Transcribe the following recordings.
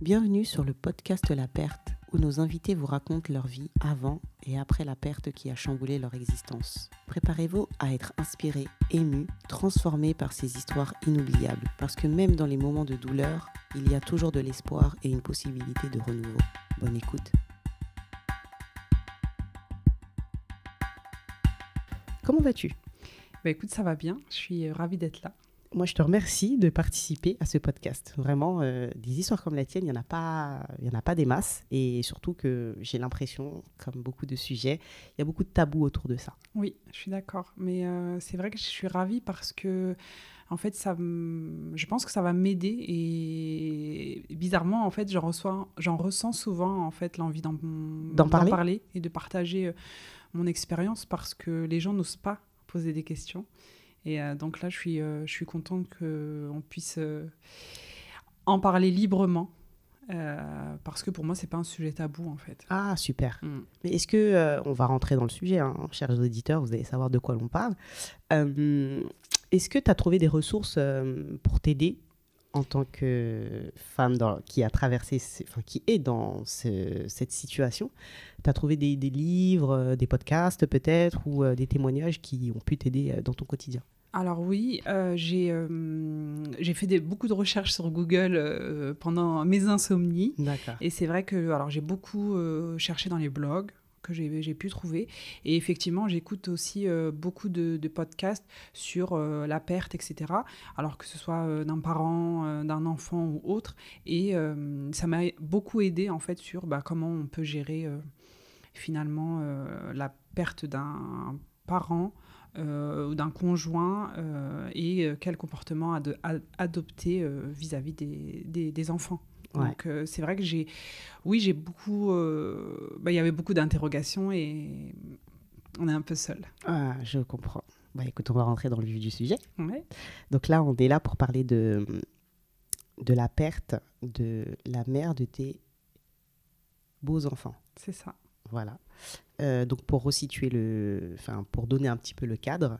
Bienvenue sur le podcast La Perte, où nos invités vous racontent leur vie avant et après la perte qui a chamboulé leur existence. Préparez-vous à être inspirés, émus, transformés par ces histoires inoubliables, parce que même dans les moments de douleur, il y a toujours de l'espoir et une possibilité de renouveau. Bonne écoute. Comment vas-tu ? Écoute, ça va bien, je suis ravie d'être là. Moi, je te remercie de participer à ce podcast. Vraiment, des histoires comme la tienne, il y en a pas des masses. Et surtout que j'ai l'impression, comme beaucoup de sujets, il y a beaucoup de tabous autour de ça. Oui, je suis d'accord. Mais c'est vrai que je suis ravie parce que, en fait, je pense que ça va m'aider. Et bizarrement, en fait, j'en ressens souvent en fait, l'envie d'en parler et de partager mon expérience parce que les gens n'osent pas poser des questions. Et donc là, je suis contente qu'on puisse en parler librement. Parce que pour moi, c'est pas un sujet tabou en fait. Ah, super. Mais est-ce que, on va rentrer dans le sujet, hein, chers auditeurs, vous allez savoir de quoi l'on parle. Est-ce que tu as trouvé des ressources pour t'aider en tant que femme qui a traversé, qui est dans cette situation? Tu as trouvé des livres, des podcasts peut-être, ou des témoignages qui ont pu t'aider dans ton quotidien? Alors oui, j'ai fait beaucoup de recherches sur Google pendant mes insomnies. D'accord. Et c'est vrai que j'ai beaucoup cherché dans les blogs que j'ai pu trouver. Et effectivement, j'écoute aussi beaucoup de podcasts sur la perte, etc. Alors que ce soit d'un parent, d'un enfant ou autre. Et ça m'a beaucoup aidé en fait sur comment on peut gérer finalement la perte d'un parent ou d'un conjoint et quel comportement adopter vis-à-vis des enfants. Ouais. Donc c'est vrai que j'ai beaucoup... il y avait beaucoup d'interrogations et on est un peu seul. Ah, je comprends. Écoute, on va rentrer dans le vif du sujet. Ouais. Donc là, on est là pour parler de la perte de la mère de tes beaux enfants. C'est ça. Voilà. Donc pour resituer pour donner un petit peu le cadre,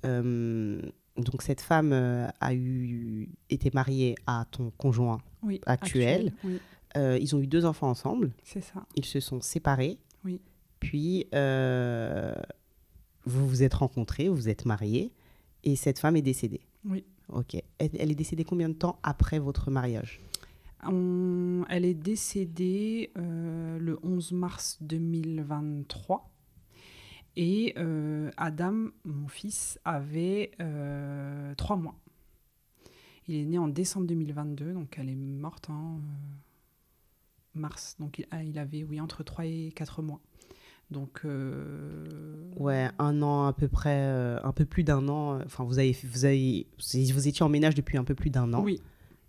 donc cette femme a été mariée à ton conjoint actuel. Oui. Ils ont eu 2 enfants ensemble. C'est ça. Ils se sont séparés. Oui. Puis vous vous êtes rencontrés, vous vous êtes mariés, et cette femme est décédée. Oui. Ok. Elle est décédée combien de temps après votre mariage ? Elle est décédée le 11 mars 2023. Et Adam, mon fils, avait 3 mois. Il est né en décembre 2022, donc elle est morte en mars. Donc il avait, entre 3 et 4 mois. Donc... Ouais, 1 an à peu près, un peu plus d'1 an. Enfin, vous étiez en ménage depuis un peu plus d'1 an. Oui.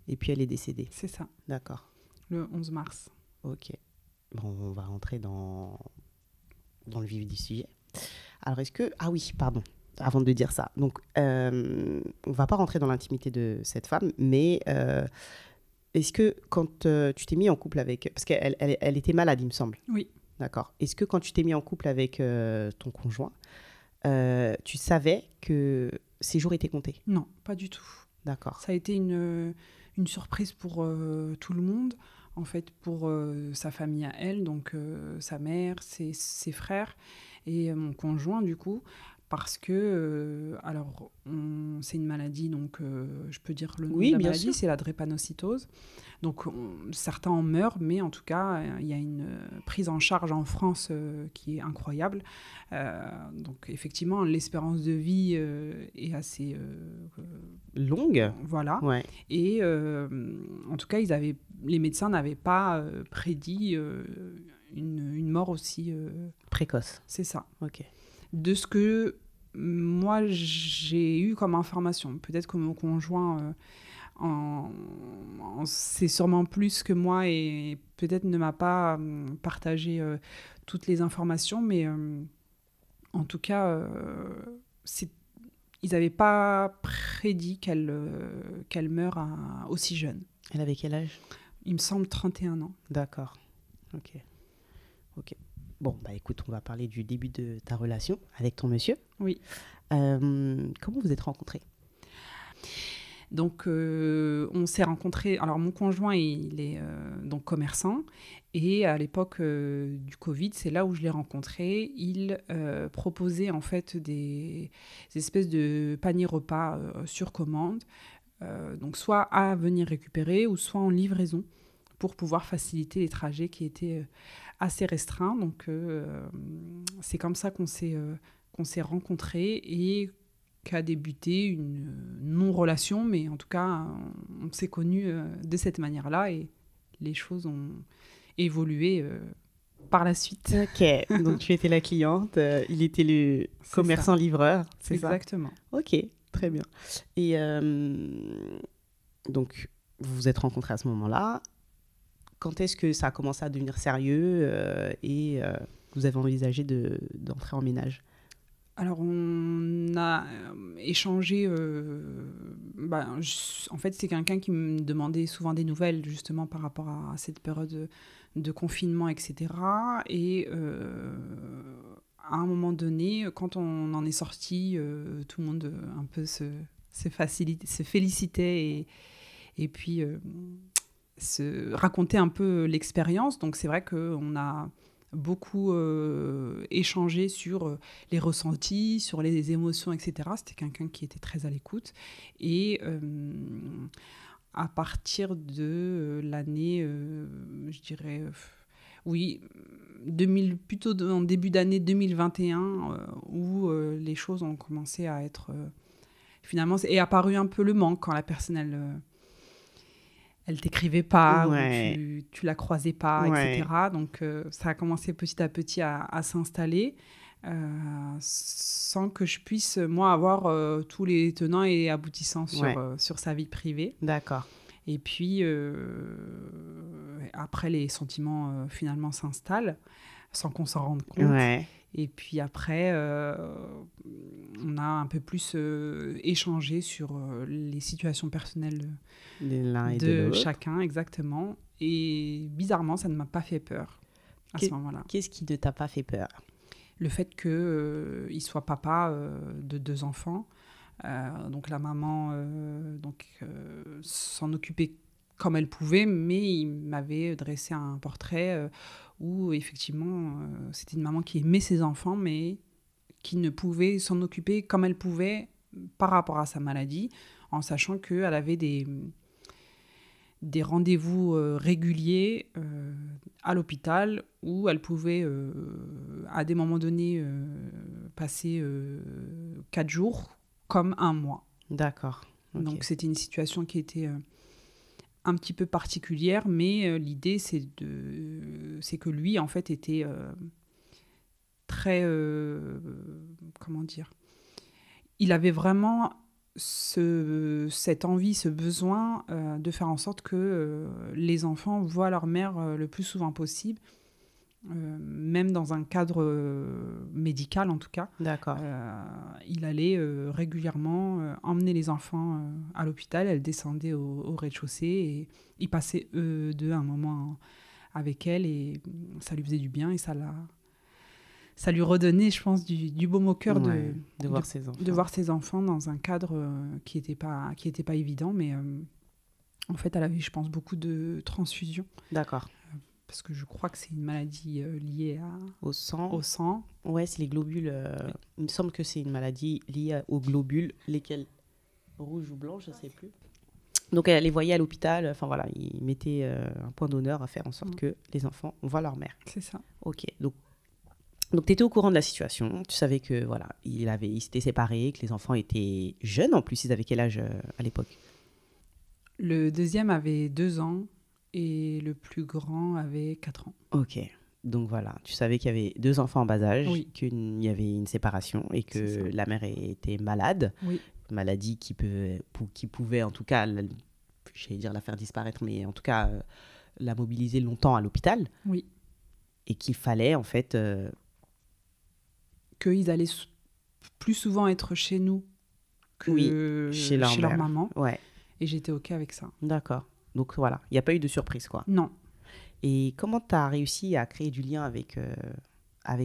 Et puis elle est décédée. C'est ça. D'accord. Le 11 mars. Ok. Bon, on va rentrer dans le vif du sujet. Alors, ah oui, pardon, avant de dire ça. Donc, on va pas rentrer dans l'intimité de cette femme, mais est-ce que quand tu t'es mis en couple avec... Parce qu'elle était malade, il me semble. Oui. D'accord. Est-ce que quand tu t'es mis en couple avec ton conjoint, tu savais que ces jours étaient comptés ? Non, pas du tout. D'accord. Ça a été une surprise pour tout le monde, en fait, pour sa famille à elle, donc sa mère, ses frères et mon conjoint, du coup, parce que, c'est une maladie, donc je peux dire le nom de la maladie, c'est la drépanocytose. Donc certains en meurent, mais en tout cas, il y a une prise en charge en France qui est incroyable. Donc effectivement, l'espérance de vie est assez... longue. Voilà. Ouais. Et en tout cas, les médecins n'avaient pas prédit une mort aussi... précoce. C'est ça. Ok. De ce que moi, j'ai eu comme information. Peut-être que mon conjoint en sait sûrement plus que moi et peut-être ne m'a pas partagé toutes les informations, mais en tout cas, ils n'avaient pas prédit qu'elle meure aussi jeune. Elle avait quel âge ? Il me semble 31 ans. D'accord. Ok. Bon, écoute, on va parler du début de ta relation avec ton monsieur. Oui. Comment vous êtes rencontrés ? Donc, on s'est rencontrés. Alors, mon conjoint, il est donc commerçant. Et à l'époque du Covid, c'est là où je l'ai rencontré. Il proposait en fait des espèces de paniers repas sur commande. Donc, soit à venir récupérer ou soit en livraison pour pouvoir faciliter les trajets qui étaient assez restreints. Donc, c'est comme ça qu'on s'est rencontrés et qu'a débuté une non-relation, mais en tout cas, on s'est connus de cette manière-là et les choses ont évolué par la suite. Ok, donc tu étais la cliente, il était le commerçant-livreur, c'est ça? Exactement. Ok, très bien. Et donc, vous vous êtes rencontrés à ce moment-là. Quand est-ce que ça a commencé à devenir sérieux et vous avez envisagé d'entrer en ménage? Alors, on a échangé. En fait, c'est quelqu'un qui me demandait souvent des nouvelles, justement, par rapport à cette période de confinement, etc. Et à un moment donné, quand on en est sorti, tout le monde un peu se félicitait et puis se racontait un peu l'expérience. Donc, c'est vrai qu'on a beaucoup échangé sur les ressentis, sur les émotions, etc. C'était quelqu'un qui était très à l'écoute. Et à partir de l'année, je dirais, oui, plutôt en début d'année 2021, où les choses ont commencé à être... finalement, est apparu un peu le manque quand la personne, elle t'écrivait pas, Ouais. ou tu la croisais pas, Ouais. etc. Donc, ça a commencé petit à petit à s'installer, sans que je puisse, moi, avoir tous les tenants et aboutissants sur sa vie privée. D'accord. Et puis, après, les sentiments, finalement, s'installent, sans qu'on s'en rende compte. Ouais. Et puis après, on a un peu plus échangé sur les situations personnelles L'un et de de l'autre. chacun, exactement. Et bizarrement, ça ne m'a pas fait peur à ce moment-là. Qu'est-ce qui ne t'a pas fait peur? Le fait qu'il soit papa de 2 enfants. Donc la maman s'en occupait comme elle pouvait, mais il m'avait dressé un portrait où effectivement c'était une maman qui aimait ses enfants, mais qui ne pouvait s'en occuper comme elle pouvait par rapport à sa maladie, en sachant qu'elle avait des rendez-vous réguliers à l'hôpital où elle pouvait, à des moments donnés, passer 4 jours comme un mois. D'accord. Okay. Donc, c'était une situation qui était un petit peu particulière, mais l'idée, c'est que lui, en fait, était très... comment dire ? Il avait vraiment cette envie, ce besoin de faire en sorte que les enfants voient leur mère le plus souvent possible, même dans un cadre médical en tout cas. D'accord. Il allait régulièrement emmener les enfants à l'hôpital, elle descendait au rez-de-chaussée et il passait deux un moment avec elle et ça lui faisait du bien et ça lui redonnait, je pense, du baume au cœur de voir ses enfants. De voir ses enfants dans un cadre qui n'était pas évident, mais en fait, elle avait, je pense, beaucoup de transfusions. D'accord. Parce que je crois que c'est une maladie liée au sang. Ouais, c'est les globules. Oui. Il me semble que c'est une maladie liée aux globules, lesquels rouges ou blancs, je ne sais plus. Donc, elle les voyait à l'hôpital. Enfin, voilà, il mettait un point d'honneur à faire en sorte que les enfants voient leur mère. C'est ça. Ok, donc tu étais au courant de la situation, tu savais que voilà, ils s'étaient séparés, que les enfants étaient jeunes en plus, ils avaient quel âge à l'époque? Le deuxième avait 2 ans et le plus grand avait 4 ans. Ok, donc voilà, tu savais qu'il y avait 2 enfants en bas âge, oui. qu'il y avait une séparation et que la mère était malade, oui. Une maladie qui pouvait en tout cas, j'allais dire la faire disparaître, mais en tout cas la mobiliser longtemps à l'hôpital. Oui. Et qu'il fallait en fait... qu'ils allaient plus souvent être chez nous que chez leur maman. Ouais. Et j'étais OK avec ça. D'accord. Donc voilà, il n'y a pas eu de surprise, quoi. Non. Et comment tu as réussi à créer du lien avec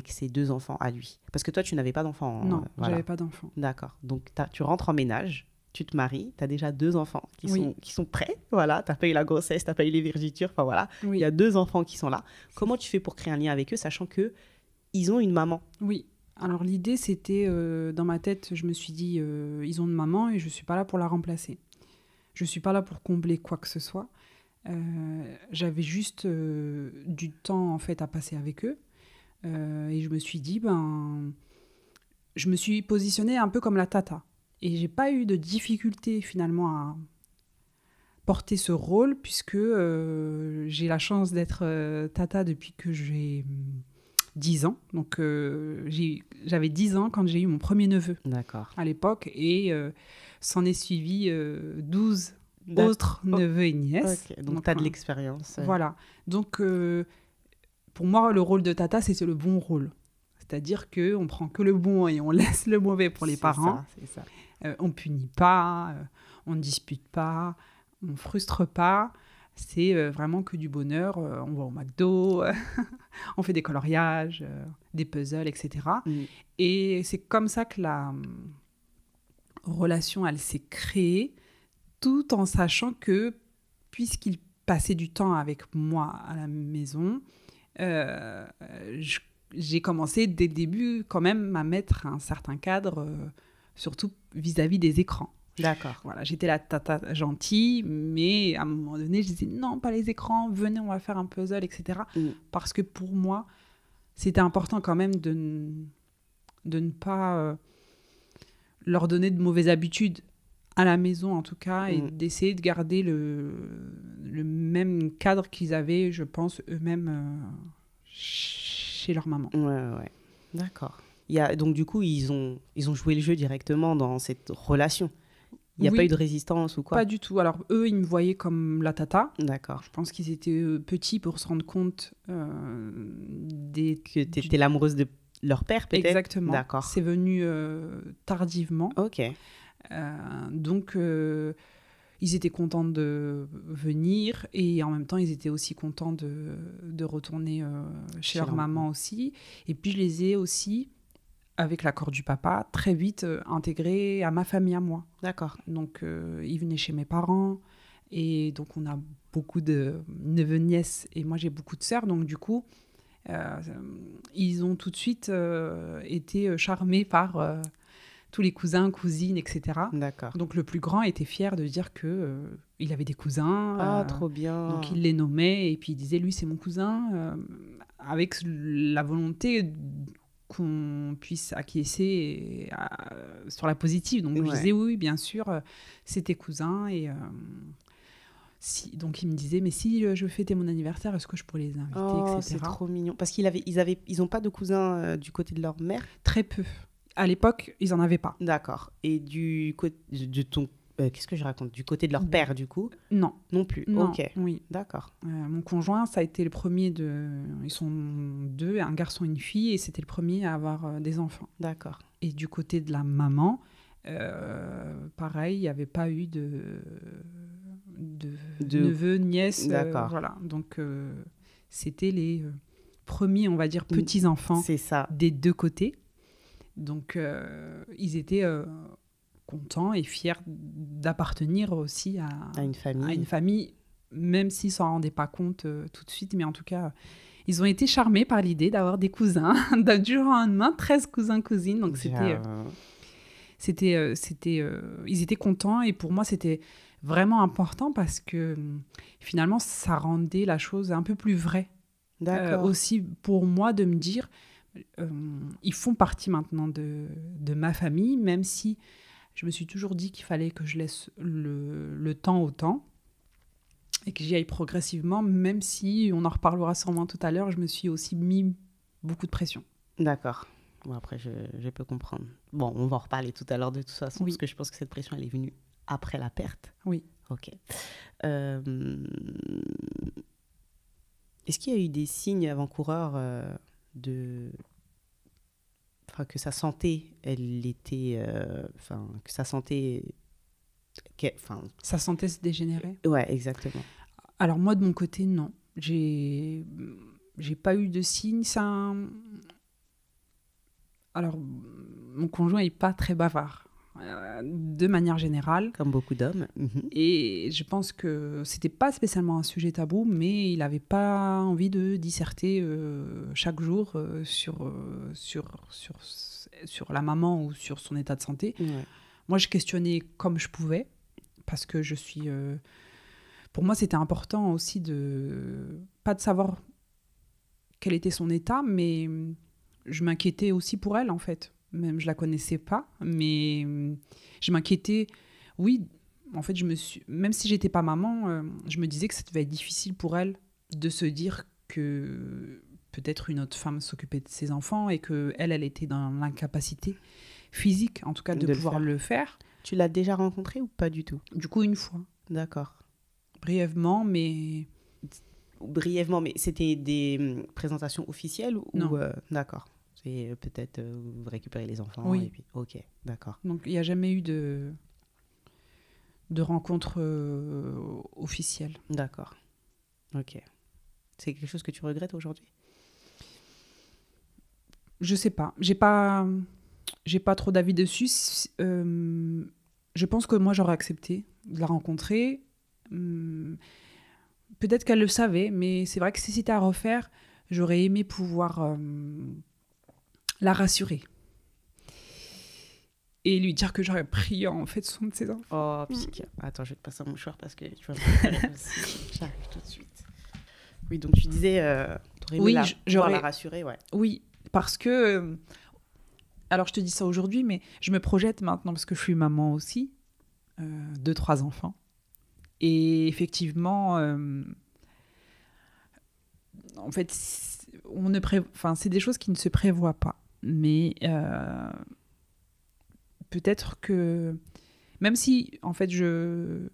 ces 2 enfants à lui? Parce que toi, tu n'avais pas d'enfant. Non, j'avais pas d'enfant. D'accord. Donc tu rentres en ménage, tu te maries, tu as déjà 2 enfants Oui. qui sont prêts. Voilà, tu n'as pas eu la grossesse, tu n'as pas eu les vergitures. Enfin voilà, il Oui. y a 2 enfants qui sont là. Comment tu fais pour créer un lien avec eux, sachant qu'ils ont une maman? Oui. Alors l'idée, c'était, dans ma tête, je me suis dit, ils ont une maman et je ne suis pas là pour la remplacer. Je ne suis pas là pour combler quoi que ce soit. J'avais juste du temps en fait à passer avec eux. Et je me suis dit, je me suis positionnée un peu comme la tata. Et j'ai pas eu de difficulté finalement à porter ce rôle, puisque j'ai la chance d'être tata depuis que j'ai 10 ans. Donc j'avais 10 ans quand j'ai eu mon premier neveu. D'accord. À l'époque, et s'en est suivi 12 autres neveux et nièces. Okay. Donc tu as de l'expérience. Voilà. Donc pour moi, le rôle de tata, c'est le bon rôle. C'est-à-dire qu'on prend que le bon et on laisse le mauvais pour les parents. C'est ça. On punit pas, on ne dispute pas, on frustre pas. C'est vraiment que du bonheur. On va au McDo, on fait des coloriages, des puzzles, etc. Et c'est comme ça que la relation, elle s'est créée, tout en sachant que, puisqu'il passait du temps avec moi à la maison, j'ai commencé dès le début quand même à mettre un certain cadre, surtout vis-à-vis des écrans. D'accord. Voilà, j'étais la tata gentille, mais à un moment donné, je disais non, pas les écrans, venez, on va faire un puzzle, etc. Parce que pour moi, c'était important quand même de ne pas leur donner de mauvaises habitudes à la maison, en tout cas, et d'essayer de garder le même cadre qu'ils avaient, je pense, eux-mêmes chez leur maman. Ouais. D'accord. Donc, du coup, ils ont joué le jeu directement dans cette relation. Il n'y a pas eu de résistance ou quoi? Pas du tout. Alors, eux, ils me voyaient comme la tata. D'accord. Je pense qu'ils étaient petits pour se rendre compte que tu étais l'amoureuse de leur père, peut-être? Exactement. D'accord. C'est venu tardivement. Ok. Donc, ils étaient contents de venir et en même temps, ils étaient aussi contents de retourner chez leur maman aussi. Et puis, je les ai aussi, avec l'accord du papa, très vite intégrés à ma famille, à moi. D'accord. Donc, ils venaient chez mes parents et donc, on a beaucoup de neveux, nièces et moi, j'ai beaucoup de sœurs. Donc, du coup, ils ont tout de suite été charmés par tous les cousins, cousines, etc. D'accord. Donc le plus grand était fier de dire que il avait des cousins. Ah, trop bien. Donc il les nommait et puis il disait lui c'est mon cousin, avec la volonté qu'on puisse acquiescer sur la positive. Donc je disais oui, bien sûr, c'est tes cousins et donc il me disait mais si je fêtais mon anniversaire, est-ce que je pourrais les inviter, etc. C'est trop mignon. Parce qu'ils ont pas de cousins du côté de leur mère? Très peu. À l'époque, ils en avaient pas. D'accord. Et du côté de ton qu'est-ce que je raconte? Du côté de leur père, du coup? Non. Non plus. Non, ok. Oui. D'accord. Mon conjoint, ça a été le premier ils sont 2, un garçon et une fille, et c'était le premier à avoir des enfants. D'accord. Et du côté de la maman, pareil, il n'y avait pas eu de neveux, nièces. D'accord. Voilà. Donc, c'était les premiers, on va dire, petits-enfants des deux côtés. Donc, ils étaient contents et fiers d'appartenir aussi à une famille, même s'ils ne s'en rendaient pas compte tout de suite. Mais en tout cas, ils ont été charmés par l'idée d'avoir des cousins. Du jour au lendemain, 13 cousins, cousines. Donc, ils étaient contents. Et pour moi, c'était vraiment important parce que finalement, ça rendait la chose un peu plus vraie. Aussi pour moi de me dire... ils font partie maintenant de ma famille, même si je me suis toujours dit qu'il fallait que je laisse le temps au temps et que j'y aille progressivement, même si, on en reparlera sûrement tout à l'heure, je me suis aussi mis beaucoup de pression. D'accord. Bon, après, je peux comprendre. Bon, on va en reparler tout à l'heure de toute façon, parce que je pense que cette pression, elle est venue après la perte. Oui. Ok. Est-ce qu'il y a eu des signes avant-coureurs que sa santé, elle était... que sa santé... Sa santé se dégénérait? Ouais, exactement. Alors moi, de mon côté, non. J'ai pas eu de signes. Alors, mon conjoint n'est pas très bavard. de manière générale. Comme beaucoup d'hommes. Et je pense que c'était pas spécialement un sujet tabou, mais il n'avait pas envie de disserter chaque jour sur la maman ou sur son état de santé. Ouais. Moi, je questionnais comme je pouvais, parce que je suis... pour moi, c'était important aussi pas de savoir quel était son état, mais je m'inquiétais aussi pour elle, en fait. Même je la connaissais pas, mais je m'inquiétais. Oui, en fait, même si j'étais pas maman, je me disais que ça devait être difficile pour elle de se dire que peut-être une autre femme s'occupait de ses enfants et que elle était dans l'incapacité physique, en tout cas, de pouvoir le faire. Tu l'as déjà rencontrée ou pas du tout? Du coup, une fois. D'accord. Brièvement, mais c'était des présentations officielles ou non. D'accord. C'est peut-être vous récupérez les enfants. Oui. Et puis, ok, d'accord. Donc, il n'y a jamais eu de rencontre officielle. D'accord. Ok. C'est quelque chose que tu regrettes aujourd'hui? Je sais pas. J'ai pas trop d'avis dessus. Je pense que moi, j'aurais accepté de la rencontrer. Peut-être qu'elle le savait, mais c'est vrai que si c'était à refaire, j'aurais aimé pouvoir la rassurer. Et lui dire que j'aurais pris en fait soin de ses enfants. Oh, pique. Attends, je vais te passer un mouchoir parce que tu vas me j'arrive tout de suite. Oui, donc tu disais, t'aurais aimé pouvoir la rassurer, ouais. Oui, parce que... alors, je te dis ça aujourd'hui, mais je me projette maintenant parce que je suis maman aussi, 2-3 enfants. Et effectivement, en fait, c'est des choses qui ne se prévoient pas. Mais peut-être que, même si, en fait, je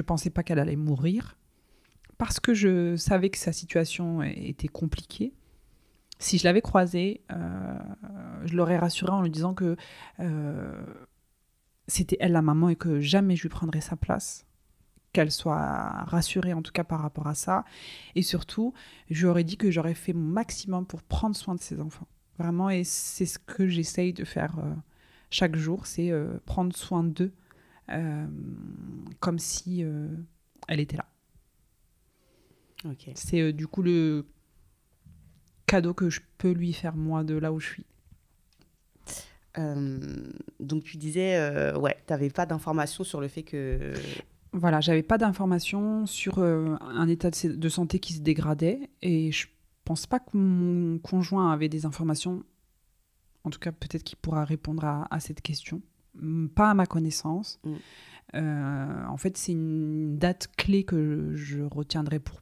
pensais pas qu'elle allait mourir, parce que je savais que sa situation était compliquée, si je l'avais croisée, je l'aurais rassurée en lui disant que c'était elle la maman et que jamais je lui prendrais sa place, qu'elle soit rassurée en tout cas par rapport à ça. Et surtout, je lui aurais dit que j'aurais fait mon maximum pour prendre soin de ses enfants. Vraiment, et c'est ce que j'essaye de faire chaque jour, c'est prendre soin d'eux comme si elle était là. Okay. C'est du coup le cadeau que je peux lui faire moi de là où je suis. Donc tu disais, ouais, tu n'avais pas d'informations sur le fait que... Voilà, j'avais pas d'informations sur un état de santé qui se dégradait et je pense pas que mon conjoint avait des informations. En tout cas, peut-être qu'il pourra répondre à cette question. Pas à ma connaissance. En fait, c'est une date clé que je retiendrai pour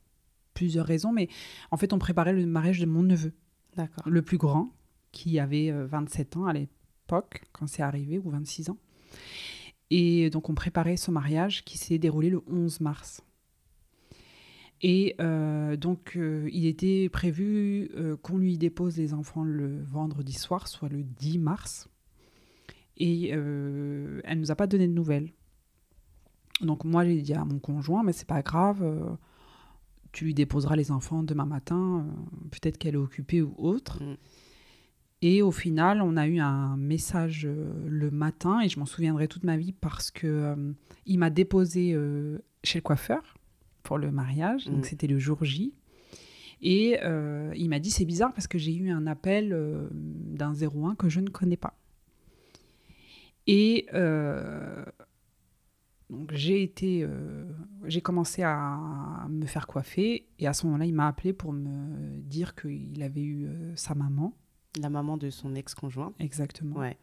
plusieurs raisons, mais en fait, on préparait le mariage de mon neveu. D'accord. Le plus grand, qui avait 27 ans à l'époque, quand c'est arrivé, ou 26 ans. Et donc, on préparait ce mariage qui s'est déroulé le 11 mars. Et donc, il était prévu qu'on lui dépose les enfants le vendredi soir, soit le 10 mars. Et elle ne nous a pas donné de nouvelles. Donc, moi, j'ai dit à mon conjoint, mais c'est pas grave, tu lui déposeras les enfants demain matin, peut-être qu'elle est occupée ou autre. Et au final, on a eu un message le matin, et je m'en souviendrai toute ma vie parce qu'il m'a déposé chez le coiffeur pour le mariage, donc c'était le jour J. Et il m'a dit, c'est bizarre parce que j'ai eu un appel d'un 01 que je ne connais pas. Et donc j'ai commencé à me faire coiffer, et à ce moment-là, il m'a appelé pour me dire qu'il avait eu sa maman. La maman de son ex-conjoint. Exactement. Ouais.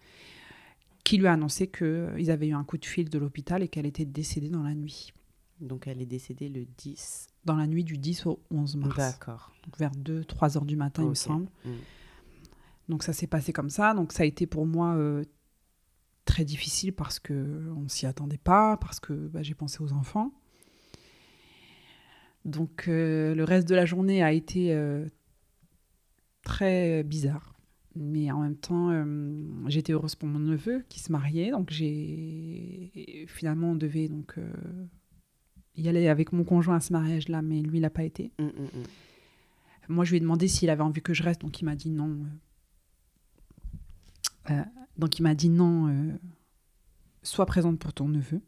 Qui lui a annoncé qu'ils avaient eu un coup de fil de l'hôpital et qu'elle était décédée dans la nuit. Donc elle est décédée le 10... Dans la nuit du 10 au 11 mars. D'accord. Donc vers 2-3 heures du matin, il me semble. Donc ça s'est passé comme ça. Donc ça a été pour moi très difficile parce qu'on ne s'y attendait pas, parce que j'ai pensé aux enfants. Donc le reste de la journée a été très bizarre. Mais en même temps, j'étais heureuse pour mon neveu qui se mariait. Donc finalement, on devait donc, y aller avec mon conjoint à ce mariage-là, mais lui, il n'a pas été. Moi, je lui ai demandé s'il avait envie que je reste, donc il m'a dit non. sois présente pour ton neveu.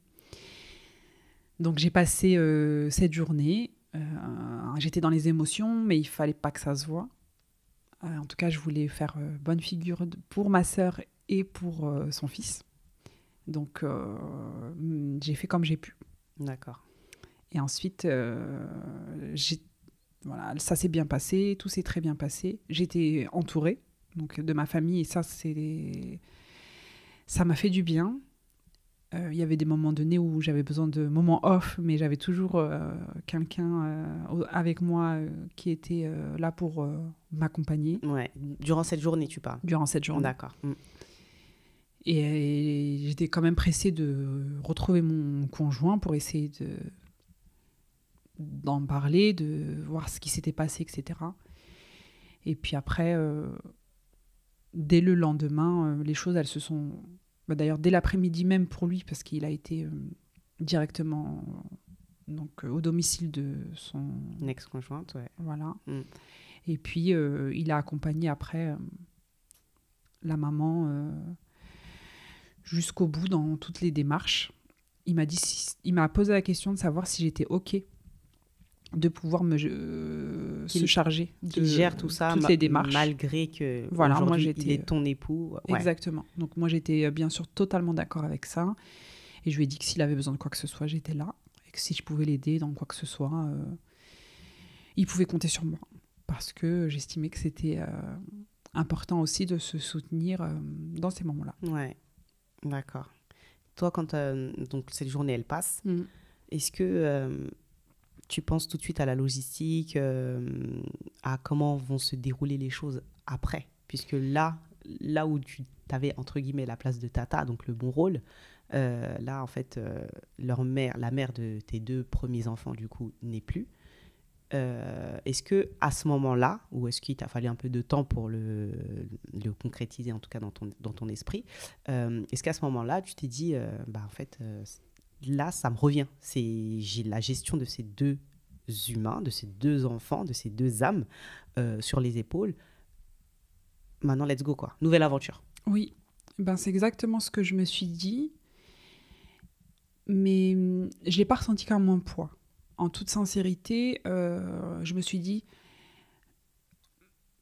Donc j'ai passé cette journée. J'étais dans les émotions, mais il fallait pas que ça se voie. En tout cas, je voulais faire bonne figure pour ma sœur et pour son fils. Donc j'ai fait comme j'ai pu. D'accord. Et ensuite, voilà, ça s'est bien passé, tout s'est très bien passé. J'étais entourée donc, de ma famille et ça m'a fait du bien. Il y avait des moments donnés où j'avais besoin de moments off, mais j'avais toujours quelqu'un avec moi qui était là pour m'accompagner. Ouais. Durant cette journée, tu parles? Durant cette journée. D'accord. Et j'étais quand même pressée de retrouver mon conjoint pour essayer d'en parler, de voir ce qui s'était passé, etc. Et puis après, dès le lendemain, les choses, elles se sont... D'ailleurs, dès l'après-midi même pour lui, parce qu'il a été directement au domicile de son... ex-conjointe, ouais. Voilà. Et puis, il a accompagné après la maman jusqu'au bout dans toutes les démarches. Il m'a posé la question de savoir si j'étais OK de pouvoir se charger qu'il gère tout ça, toutes les démarches, malgré que voilà, aujourd'hui, moi j'étais, il est ton époux. Ouais. Exactement. Donc moi j'étais bien sûr totalement d'accord avec ça, et je lui ai dit que s'il avait besoin de quoi que ce soit, j'étais là, et que si je pouvais l'aider dans quoi que ce soit, il pouvait compter sur moi, parce que j'estimais que c'était important aussi de se soutenir dans ces moments-là. Ouais, d'accord. Toi, quand donc cette journée elle passe, est-ce que tu penses tout de suite à la logistique, à comment vont se dérouler les choses après? Puisque là où tu avais, entre guillemets, la place de Tata, donc le bon rôle, là, en fait, la mère de tes 2 premiers enfants, du coup, n'est plus. Est-ce qu'à ce moment-là, ou est-ce qu'il t'a fallu un peu de temps pour le concrétiser, en tout cas dans ton esprit, est-ce qu'à ce moment-là, tu t'es dit, en fait... là, ça me revient. J'ai la gestion de ces 2 humains, de ces 2 enfants, de ces 2 âmes sur les épaules. Maintenant, let's go, quoi. Nouvelle aventure. Oui, c'est exactement ce que je me suis dit. Mais je ne l'ai pas ressenti comme un poids. En toute sincérité, je me suis dit,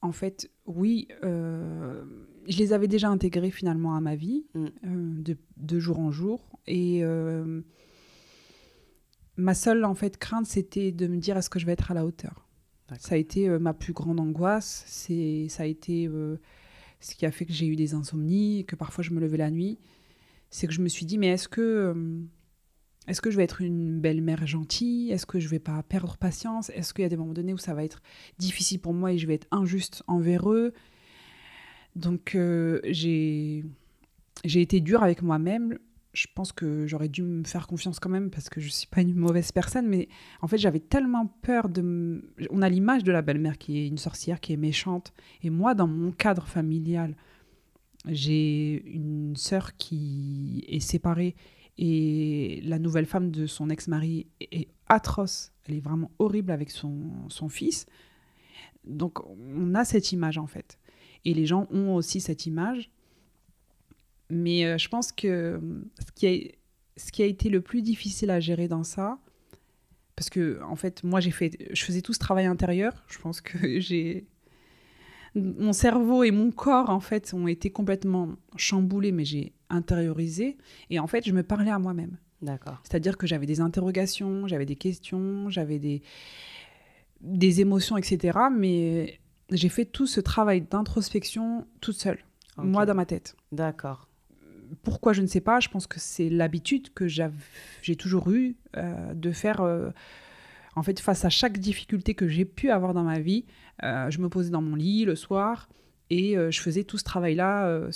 en fait, oui, je les avais déjà intégrés finalement à ma vie, de jour en jour. Et ma seule en fait crainte, c'était de me dire, est-ce que je vais être à la hauteur? D'accord. Ça a été ma plus grande angoisse. Ça a été ce qui a fait que j'ai eu des insomnies, que parfois je me levais la nuit. C'est que je me suis dit, mais est-ce que je vais être une belle-mère gentille? Est-ce que je vais pas perdre patience? Est-ce qu'il y a des moments donnés où ça va être difficile pour moi et je vais être injuste envers eux? Donc j'ai été dure avec moi-même. Je pense que j'aurais dû me faire confiance quand même, parce que je suis pas une mauvaise personne, mais en fait j'avais tellement peur on a l'image de la belle-mère qui est une sorcière, qui est méchante, et moi dans mon cadre familial, j'ai une sœur qui est séparée, et la nouvelle femme de son ex-mari est atroce, elle est vraiment horrible avec son fils. Donc on a cette image en fait, et les gens ont aussi cette image. Mais je pense que ce qui a été le plus difficile à gérer dans ça, parce que en fait moi je faisais tout ce travail intérieur, je pense que mon cerveau et mon corps en fait ont été complètement chamboulés, mais j'ai intériorisé, et en fait je me parlais à moi-même. D'accord. C'est-à-dire que j'avais des interrogations, j'avais des questions, j'avais des émotions, etc. Mais j'ai fait tout ce travail d'introspection toute seule, okay. Moi dans ma tête. D'accord. Pourquoi, je ne sais pas. Je pense que c'est l'habitude que j'ai toujours eue de faire... en fait, face à chaque difficulté que j'ai pu avoir dans ma vie, je me posais dans mon lit le soir et je faisais tout ce travail-là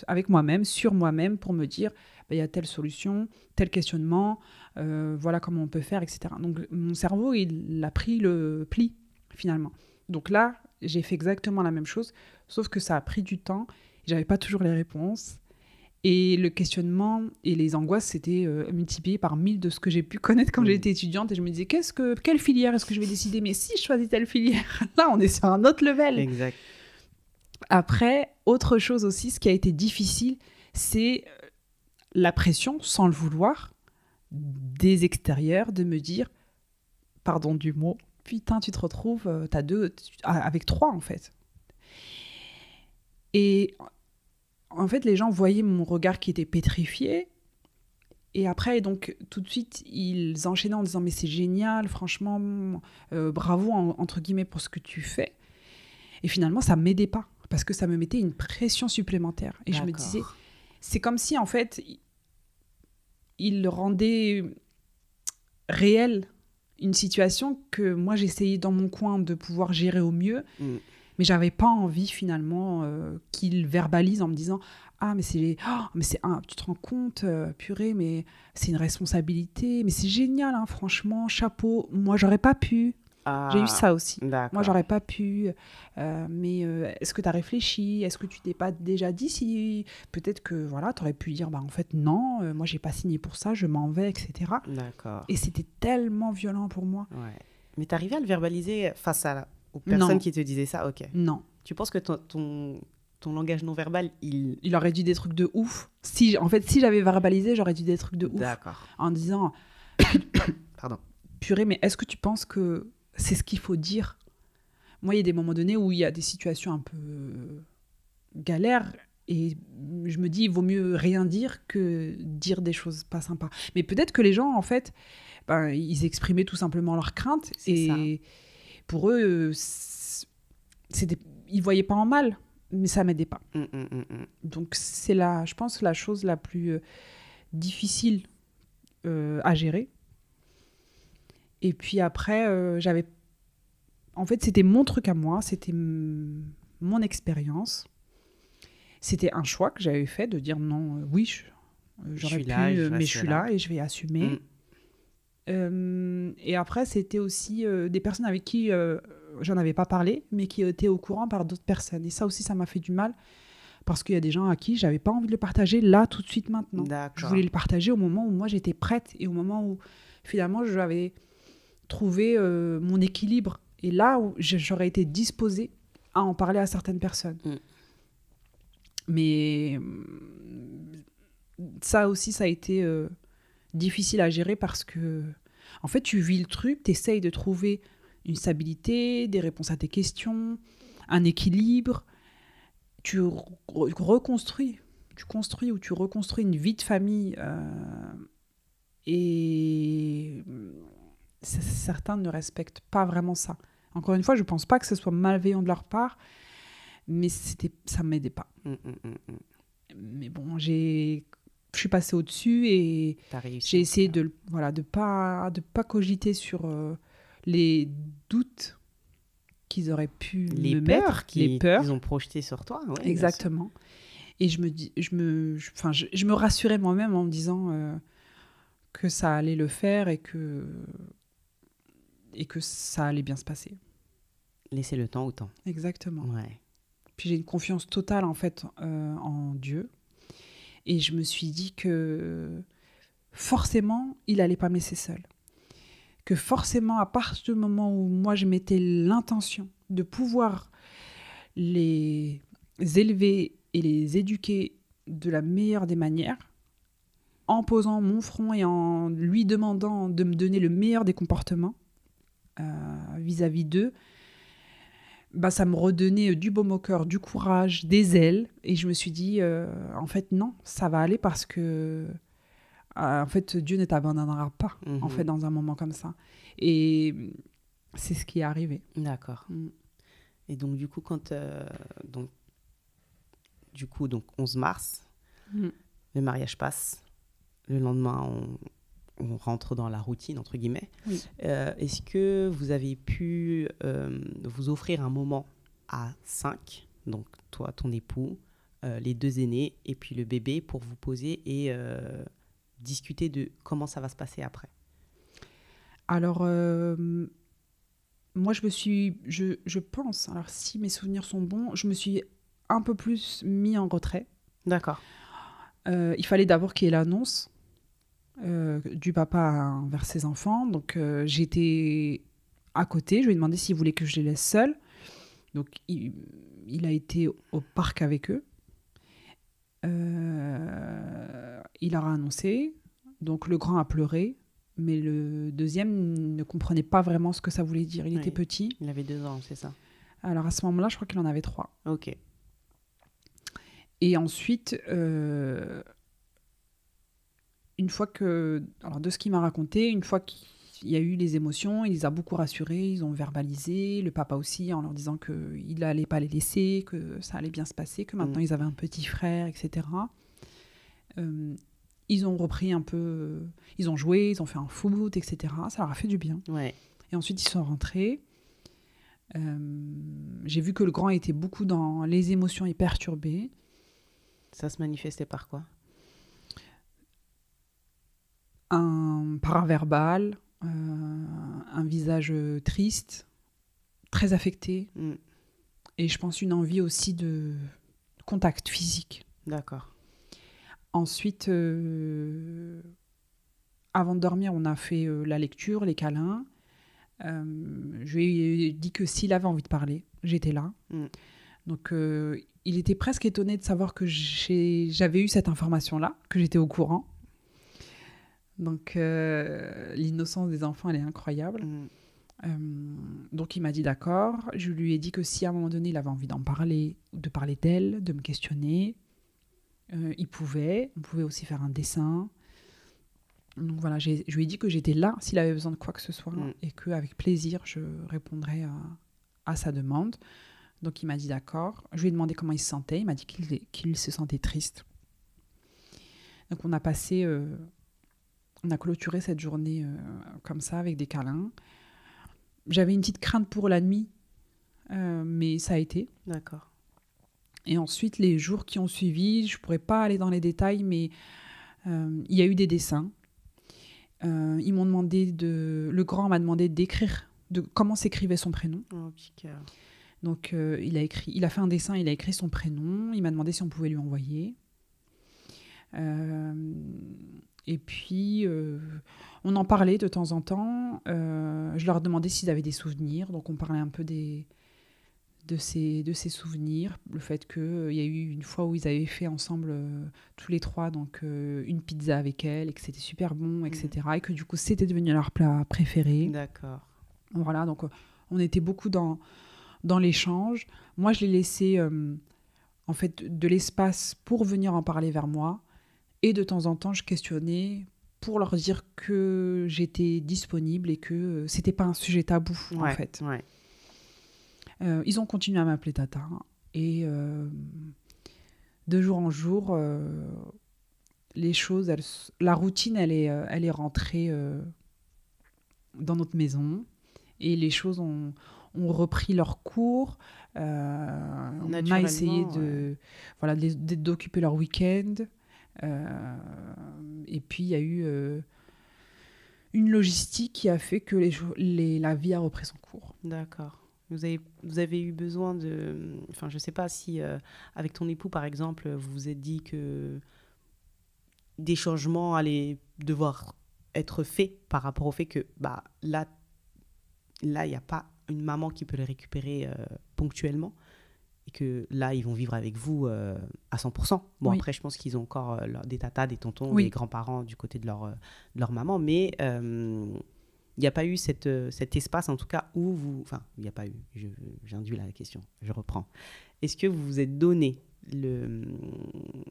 avec moi-même, sur moi-même, pour me dire, il y a telle solution, tel questionnement, voilà comment on peut faire, etc. Donc, mon cerveau, il a pris le pli, finalement. Donc là, j'ai fait exactement la même chose, sauf que ça a pris du temps. Je n'avais pas toujours les réponses. Et le questionnement et les angoisses s'étaient multipliés par 1000 de ce que j'ai pu connaître quand j'étais étudiante. Et je me disais, quelle filière est-ce que je vais décider? Mais si je choisis telle filière, là, on est sur un autre level. Exact. Après, autre chose aussi, ce qui a été difficile, c'est la pression, sans le vouloir, des extérieurs, de me dire, pardon du mot, putain, tu te retrouves, avec 3 en fait. Et en fait, les gens voyaient mon regard qui était pétrifié. Et après, donc, tout de suite, ils enchaînaient en disant « Mais c'est génial, franchement, bravo, entre guillemets, pour ce que tu fais. » Et finalement, ça ne m'aidait pas, parce que ça me mettait une pression supplémentaire. Et je me disais, c'est comme si, en fait, il rendait réelle une situation que moi, j'essayais dans mon coin de pouvoir gérer au mieux. Mais j'avais pas envie finalement qu'il verbalise en me disant « Ah, mais tu te rends compte, purée, mais c'est une responsabilité, mais c'est génial, hein, franchement, chapeau. Moi, j'aurais pas pu. » J'ai eu ça aussi. D'accord. Moi, j'aurais pas pu. Mais est-ce que tu as réfléchi? Est-ce que tu t'es pas déjà dit si peut-être que voilà, tu aurais pu dire en fait non, moi j'ai pas signé pour ça, je m'en vais, etc. D'accord. Et c'était tellement violent pour moi. Ouais. Mais tu arrivais à le verbaliser face aux personnes qui te disaient ça? Ok. Non. Tu penses que ton langage non verbal, il aurait dit des trucs de ouf. Si j'avais verbalisé, j'aurais dit des trucs de ouf. D'accord. En disant pardon. Purée, mais est-ce que tu penses que c'est ce qu'il faut dire? Moi, il y a des moments donnés où il y a des situations un peu galères et je me dis, il vaut mieux rien dire que dire des choses pas sympas. Mais peut-être que les gens, en fait, ils exprimaient tout simplement leurs craintes et pour eux, ils voyaient pas en mal, mais ça m'aidait pas. Donc, c'est je pense, la chose la plus difficile à gérer. Et puis après, en fait, c'était mon truc à moi, c'était mon expérience. C'était un choix que j'avais fait de dire non, oui, j'aurais pu, mais je suis là et je vais assumer. Et après, c'était aussi des personnes avec qui j'en avais pas parlé, mais qui étaient au courant par d'autres personnes. Et ça aussi, ça m'a fait du mal, parce qu'il y a des gens à qui j'avais pas envie de le partager là, tout de suite, maintenant. D'accord. Je voulais le partager au moment où moi, j'étais prête et au moment où, finalement, j'avais trouvé mon équilibre. Et là où j'aurais été disposée à en parler à certaines personnes. Mais ça aussi, ça a été difficile à gérer parce que, en fait, tu vis le truc, tu essayes de trouver une stabilité, des réponses à tes questions, un équilibre. Tu reconstruis une vie de famille et certains ne respectent pas vraiment ça. Encore une fois, je ne pense pas que ce soit malveillant de leur part, mais ça ne m'aidait pas. Mais bon, je suis passée au-dessus et j'ai essayé de pas cogiter sur les doutes qu'ils auraient pu me mettre, les peurs qu'ils ont projetées sur toi. Ouais, exactement. Et je me rassurais moi-même en me disant que ça allait le faire et que ça allait bien se passer. Laisser le temps au temps. Exactement. Ouais. Puis j'ai une confiance totale en fait en Dieu. Et je me suis dit que forcément, il allait pas me laisser seule. Que forcément, à partir du moment où moi je mettais l'intention de pouvoir les élever et les éduquer de la meilleure des manières, en posant mon front et en lui demandant de me donner le meilleur des comportements vis-à-vis d'eux, ça me redonnait du baume au cœur, du courage, des ailes. Et je me suis dit, en fait, non, ça va aller parce que en fait, Dieu ne t'abandonnera pas en fait, dans un moment comme ça. Et c'est ce qui est arrivé. D'accord. Et donc, du coup, donc 11 mars, le mariage passe. Le lendemain, on rentre dans la routine, entre guillemets. Oui. Est-ce que vous avez pu vous offrir un moment à 5, donc toi, ton époux, les 2 aînés et puis le bébé, pour vous poser et discuter de comment ça va se passer après? Alors, moi, je pense, alors si mes souvenirs sont bons, je me suis un peu plus mis en retrait. D'accord. Il fallait d'abord qu'il y ait l'annonce du papa envers ses enfants. Donc, j'étais à côté. Je lui ai demandé s'il voulait que je les laisse seuls. Donc, il a été au parc avec eux. Il leur a annoncé. Donc, le grand a pleuré. Mais le deuxième ne comprenait pas vraiment ce que ça voulait dire. Il était petit. Il avait 2 ans, c'est ça? Alors, à ce moment-là, je crois qu'il en avait 3. Ok. Et ensuite, une fois que... Alors, de ce qu'il m'a raconté, une fois qu'il y a eu les émotions, il les a beaucoup rassurés, ils ont verbalisé, le papa aussi, en leur disant qu'il n'allait pas les laisser, que ça allait bien se passer, que maintenant ils avaient un petit frère, etc. Ils ont repris un peu... Ils ont joué, ils ont fait un foot, etc. Ça leur a fait du bien. Ouais. Et ensuite, ils sont rentrés. J'ai vu que le grand était beaucoup dans les émotions et perturbé. Ça se manifestait par quoi? Un paraverbal, un visage triste, très affecté. Et je pense une envie aussi de contact physique. D'accord. Ensuite, avant de dormir, on a fait la lecture, les câlins. Je lui ai dit que s'il avait envie de parler, j'étais là. Donc, il était presque étonné de savoir que j'avais eu cette information-là, que j'étais au courant. Donc, l'innocence des enfants, elle est incroyable. Donc, il m'a dit d'accord. Je lui ai dit que si à un moment donné, il avait envie d'en parler, de parler d'elle, de me questionner, il pouvait. On pouvait aussi faire un dessin. Donc voilà, je lui ai dit que j'étais là s'il avait besoin de quoi que ce soit et qu'avec plaisir, je répondrais à sa demande. Donc il m'a dit d'accord. Je lui ai demandé comment il se sentait. Il m'a dit qu'il se sentait triste. Donc on a clôturé cette journée comme ça avec des câlins. J'avais une petite crainte pour la nuit, mais ça a été. D'accord. Et ensuite, les jours qui ont suivi, je ne pourrais pas aller dans les détails, mais il y a eu des dessins. Ils m'ont demandé le grand m'a demandé d'écrire comment s'écrivait son prénom. Oh, petit cœur. Donc il a fait un dessin, il a écrit son prénom. Il m'a demandé si on pouvait lui envoyer. Et puis on en parlait de temps en temps. Je leur demandais s'ils avaient des souvenirs. Donc on parlait un peu de ces souvenirs, le fait qu'il y a eu une fois où ils avaient fait ensemble tous les trois donc une pizza avec elle et que c'était super bon, etc. Et que du coup c'était devenu leur plat préféré. D'accord. Voilà, donc on était beaucoup dans l'échange. Moi je les laissais en fait de l'espace pour venir en parler vers moi et de temps en temps je questionnais pour leur dire que j'étais disponible et que c'était pas un sujet tabou en fait. Ouais. Ils ont continué à m'appeler Tata. Et de jour en jour, les choses, la routine, elle est rentrée dans notre maison. Et les choses ont repris leur cours. On a essayé d'occuper leur week-end. Et puis, il y a eu une logistique qui a fait que la vie a repris son cours. D'accord. Vous avez eu besoin de... Enfin, je ne sais pas si, avec ton époux, par exemple, vous vous êtes dit que des changements allaient devoir être faits par rapport au fait que là, il n'y a pas une maman qui peut les récupérer ponctuellement et que là, ils vont vivre avec vous à 100%. Bon, après, je pense qu'ils ont encore des tatas, des tontons, des grands-parents du côté de leur maman, mais... il n'y a pas eu cet espace, en tout cas, où vous... Enfin, il n'y a pas eu. J'induis la question. Je reprends. Est-ce que vous vous êtes donné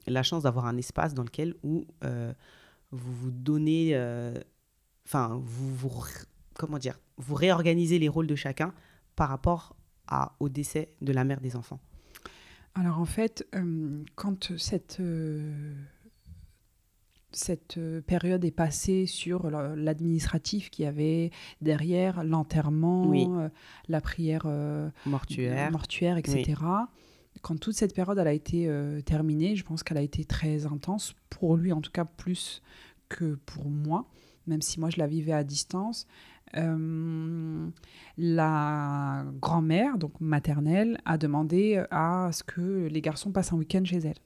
la chance d'avoir un espace dans lequel où vous vous donnez... comment dire? Vous réorganisez les rôles de chacun par rapport au décès de la mère des enfants? Alors, en fait, quand cette période est passée sur l'administratif qu'il y avait derrière, l'enterrement, la prière mortuaire, etc. Oui. Quand toute cette période elle a été terminée, je pense qu'elle a été très intense, pour lui en tout cas plus que pour moi, même si moi je la vivais à distance. La grand-mère, donc maternelle, a demandé à ce que les garçons passent un week-end chez elle.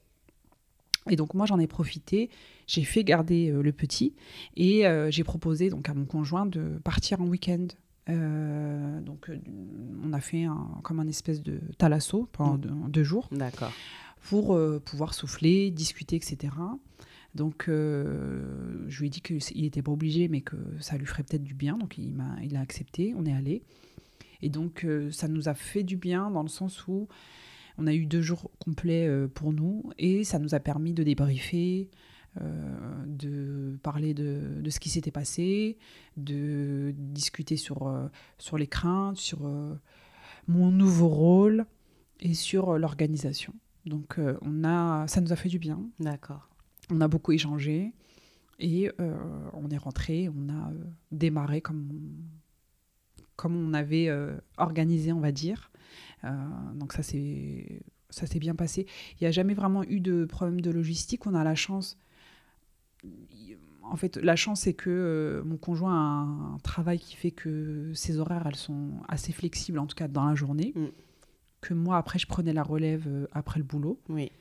Et donc moi j'en ai profité, j'ai fait garder le petit et j'ai proposé donc à mon conjoint de partir en week-end. Donc on a fait comme un espèce de thalasso pendant 2 jours. D'accord. Pour pouvoir souffler, discuter, etc. Donc, je lui ai dit qu'il n'était pas obligé, mais que ça lui ferait peut-être du bien. Donc, il a accepté, on est allé. Et donc, ça nous a fait du bien dans le sens où on a eu 2 jours complets pour nous et ça nous a permis de débriefer, de parler de ce qui s'était passé, de discuter sur les craintes, sur mon nouveau rôle et sur l'organisation. Donc, ça nous a fait du bien. D'accord. On a beaucoup échangé et on est rentré, on a démarré comme on avait organisé, on va dire. Donc ça s'est bien passé. Il n'y a jamais vraiment eu de problème de logistique. On a la chance. En fait, la chance, c'est que mon conjoint a un travail qui fait que ses horaires, elles sont assez flexibles, en tout cas dans la journée. Que moi, après, je prenais la relève après le boulot. Oui.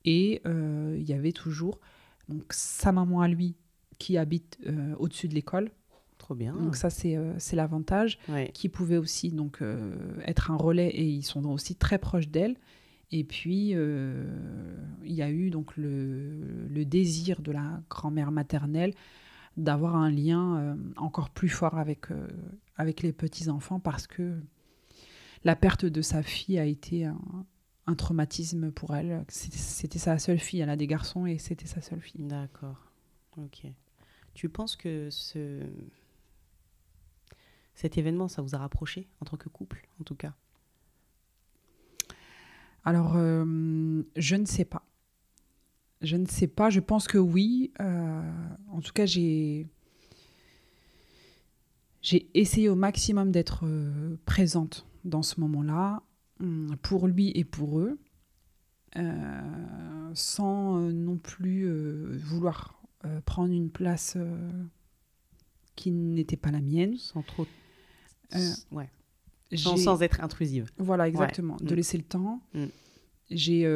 Et il y avait toujours donc, sa maman à lui qui habite au-dessus de l'école. Trop bien. Donc ça, c'est l'avantage. Ouais. Qui pouvait aussi donc, être un relais et ils sont aussi très proches d'elle. Et puis, il y a eu donc le désir de la grand-mère maternelle d'avoir un lien encore plus fort avec les petits-enfants parce que la perte de sa fille a été un traumatisme pour elle. C'était sa seule fille. Elle a des garçons et c'était sa seule fille. D'accord. Ok. Tu penses que cet événement, ça vous a rapproché en tant que couple, en tout cas? Alors, je ne sais pas. Je ne sais pas. Je pense que oui. En tout cas, j'ai essayé au maximum d'être présente dans ce moment-là, pour lui et pour eux, sans non plus vouloir prendre une place qui n'était pas la mienne. Sans trop... ouais. Sans être intrusive. Voilà, exactement. Ouais. De laisser le temps. J'ai...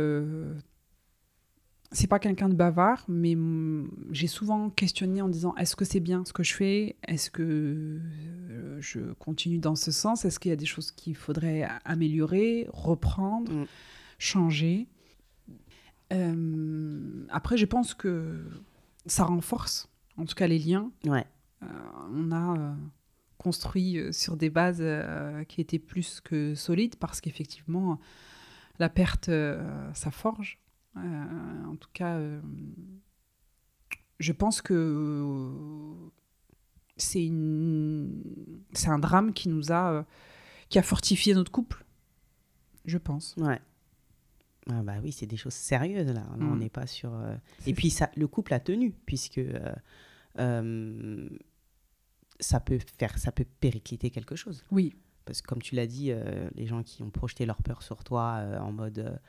C'est pas quelqu'un de bavard, mais j'ai souvent questionné en disant est-ce que c'est bien ce que je fais? Est-ce que je continue dans ce sens? Est-ce qu'il y a des choses qu'il faudrait améliorer, reprendre, changer? Après, je pense que ça renforce, en tout cas, les liens. Ouais. On a construit sur des bases qui étaient plus que solides parce qu'effectivement, la perte, ça forge. En tout cas, je pense que c'est un drame qui a fortifié notre couple, je pense. Ouais. Ah bah oui, c'est des choses sérieuses là. On n'est pas sur... Et puis le couple a tenu, puisque ça peut péricliter quelque chose. Oui. Parce que comme tu l'as dit, les gens qui ont projeté leur peur sur toi en mode...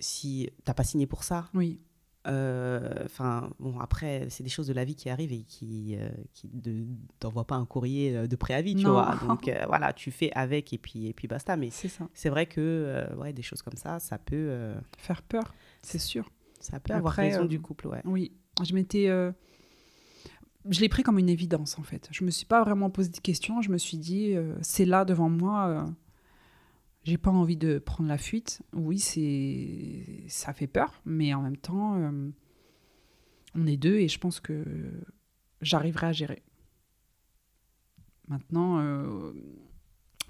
si t'as pas signé pour ça, oui. Bon, après, c'est des choses de la vie qui arrivent et qui t'envoient pas un courrier de préavis, tu vois. Donc voilà, tu fais avec et puis basta. Mais c'est vrai que des choses comme ça peut faire peur, c'est sûr. Ça peut avoir raison du couple, ouais. Oui, je l'ai pris comme une évidence en fait. Je me suis pas vraiment posé de questions. Je me suis dit, c'est là devant moi. J'ai pas envie de prendre la fuite. Oui, ça fait peur, mais en même temps, on est 2 et je pense que j'arriverai à gérer. Maintenant,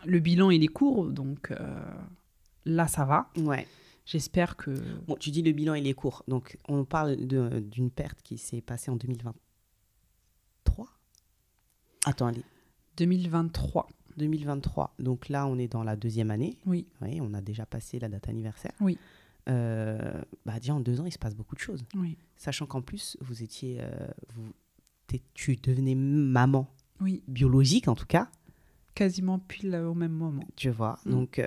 le bilan, il est court, donc là, ça va. Ouais. J'espère que... Bon, tu dis le bilan, il est court. Donc, on parle d'une perte qui s'est passée en 2023. Attends, allez. 2023. 2023. Donc là, on est dans la 2e année. Oui. Oui, on a déjà passé la date anniversaire. Oui. Déjà, en 2 ans, il se passe beaucoup de choses. Oui. Sachant qu'en plus, tu devenais maman. Oui. Biologique, en tout cas. Quasiment pile au même moment. Tu vois. Donc,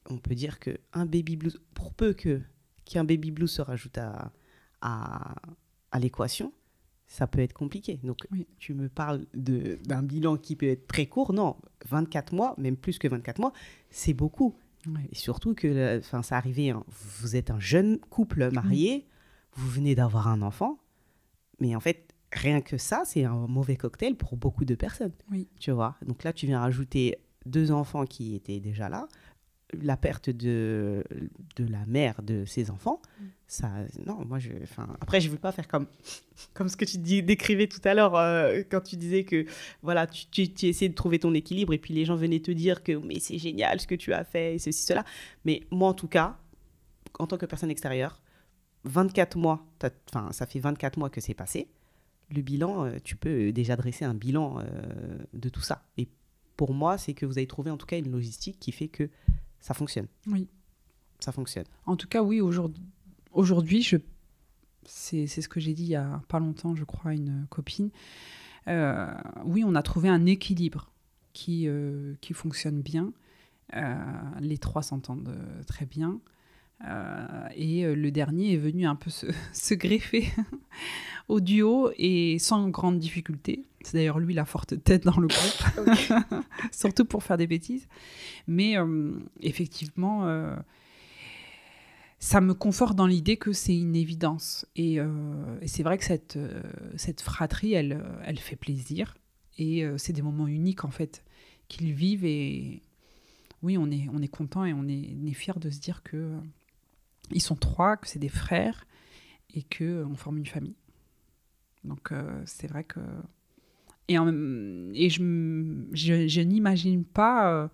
on peut dire qu'un baby blues, pour peu qu'un baby blues se rajoute à l'équation, ça peut être compliqué. Donc, tu me parles d'un bilan qui peut être très court. Non, 24 mois, même plus que 24 mois, c'est beaucoup. Oui. Et surtout que ça arrivait, vous êtes un jeune couple marié, vous venez d'avoir un enfant, mais en fait, rien que ça, c'est un mauvais cocktail pour beaucoup de personnes. Oui. Tu vois. Donc là, tu viens rajouter 2 enfants qui étaient déjà là, la perte de la mère de ses enfants, ça, non, moi, après, je ne veux pas faire comme ce que tu décrivais tout à l'heure, quand tu disais que, voilà, tu essayais de trouver ton équilibre, et puis les gens venaient te dire que, mais c'est génial ce que tu as fait, et ceci, cela. Mais moi, en tout cas, en tant que personne extérieure, 24 mois, ça fait 24 mois que c'est passé. Le bilan, tu peux déjà dresser un bilan de tout ça. Et pour moi, c'est que vous avez trouvé en tout cas une logistique qui fait que ça fonctionne. Oui. Ça fonctionne. En tout cas, oui, aujourd'hui, c'est ce que j'ai dit il y a pas longtemps, je crois, à une copine. Oui, on a trouvé un équilibre qui fonctionne bien. Les trois s'entendent très bien. Et le dernier est venu un peu se greffer au duo et sans grande difficulté. C'est d'ailleurs lui la forte tête dans le groupe, surtout pour faire des bêtises. Mais effectivement, ça me conforte dans l'idée que c'est une évidence. Et c'est vrai que cette fratrie, elle fait plaisir. Et c'est des moments uniques, en fait, qu'ils vivent. Et oui, on est content et on est fiers de se dire que ils sont trois, que c'est des frères et qu'on forme une famille. Donc, c'est vrai que... Et je n'imagine pas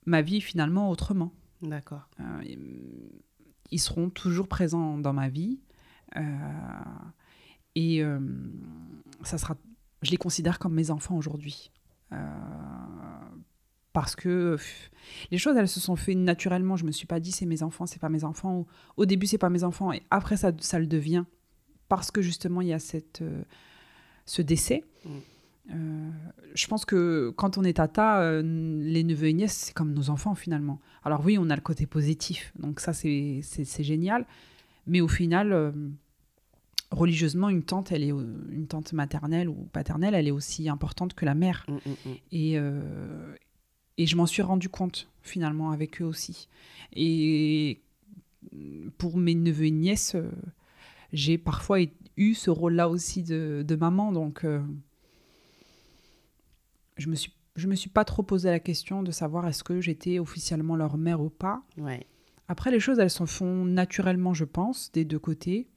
ma vie, finalement, autrement. D'accord. Ils seront toujours présents dans ma vie. Et je les considère comme mes enfants aujourd'hui. Parce que les choses, elles se sont faites naturellement. Je me suis pas dit c'est mes enfants, c'est pas mes enfants. Ou, au début, c'est pas mes enfants. Et après, ça le devient. Parce que justement, il y a ce décès. Je pense que quand on est tata, les neveux et nièces, c'est comme nos enfants finalement. Alors oui, on a le côté positif. Donc ça, c'est génial. Mais au final, religieusement, une tante maternelle ou paternelle, elle est aussi importante que la mère. Et je m'en suis rendu compte, finalement, avec eux aussi. Et pour mes neveux et nièces, j'ai parfois eu ce rôle-là aussi de maman. Donc, je me suis pas trop posé la question de savoir est-ce que j'étais officiellement leur mère ou pas. Ouais. Après, les choses, elles se font naturellement, je pense, des deux côtés.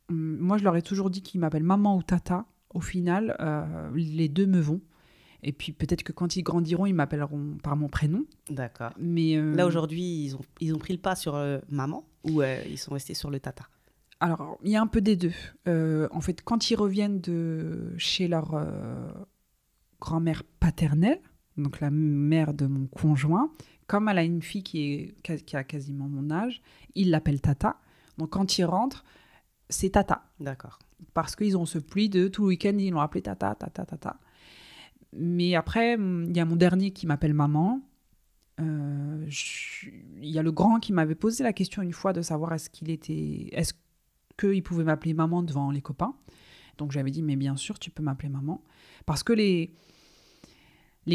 Moi, je leur ai toujours dit qu'ils m'appellent maman ou tata. Au final, les deux me vont. Et puis peut-être que quand ils grandiront, ils m'appelleront par mon prénom. D'accord. Mais là, aujourd'hui, ils ont pris le pas sur maman ou ils sont restés sur le tata? Alors, il y a un peu des deux. En fait, quand ils reviennent de chez leur grand-mère paternelle, donc la mère de mon conjoint, comme elle a une fille qui a quasiment mon âge, ils l'appellent tata. Donc quand ils rentrent, c'est tata. D'accord. Parce qu'ils ont ce pli de tout le week-end, ils l'ont appelé tata, tata, tata. Mais après, il y a mon dernier qui m'appelle maman. Il y a le grand qui m'avait posé la question une fois de savoir est-ce qu'il pouvait m'appeler maman devant les copains. Donc j'avais dit, mais bien sûr, tu peux m'appeler maman. Parce que les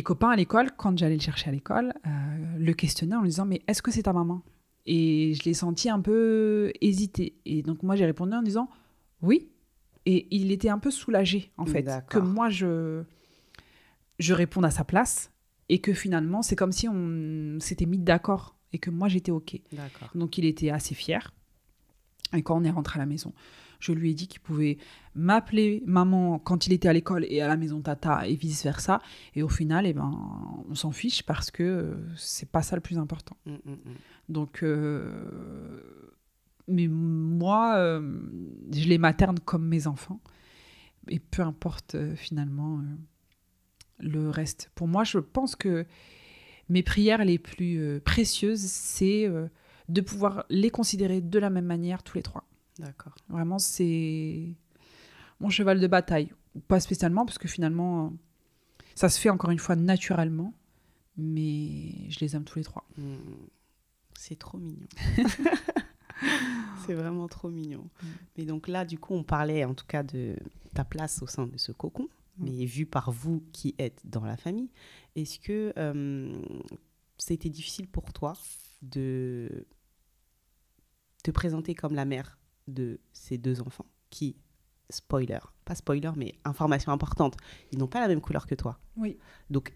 copains à l'école, quand j'allais le chercher à l'école, le questionnaient en lui disant, mais est-ce que c'est ta maman? Et je l'ai senti un peu hésiter. Et donc moi, j'ai répondu en disant, oui. Et il était un peu soulagé, en fait, que moi, je réponde à sa place et que finalement, c'est comme si on s'était mis d'accord et que moi, j'étais OK. D'accord. Donc, il était assez fier. Et quand on est rentré à la maison, je lui ai dit qu'il pouvait m'appeler maman quand il était à l'école et à la maison tata et vice-versa. Et au final, on s'en fiche parce que c'est pas ça le plus important. Donc, mais moi, je les materne comme mes enfants. Et peu importe finalement... le reste. Pour moi, je pense que mes prières les plus précieuses, c'est de pouvoir les considérer de la même manière tous les trois. D'accord. Vraiment, c'est mon cheval de bataille. Pas spécialement, parce que finalement, ça se fait encore une fois naturellement, mais je les aime tous les trois. C'est trop mignon. C'est vraiment trop mignon. Mais donc là, du coup, on parlait en tout cas de ta place au sein de ce cocon. Mais vu par vous qui êtes dans la famille, est-ce que c'était difficile pour toi de te présenter comme la mère de ces deux enfants qui, pas spoiler, mais information importante, ils n'ont pas la même couleur que toi. Oui. Donc,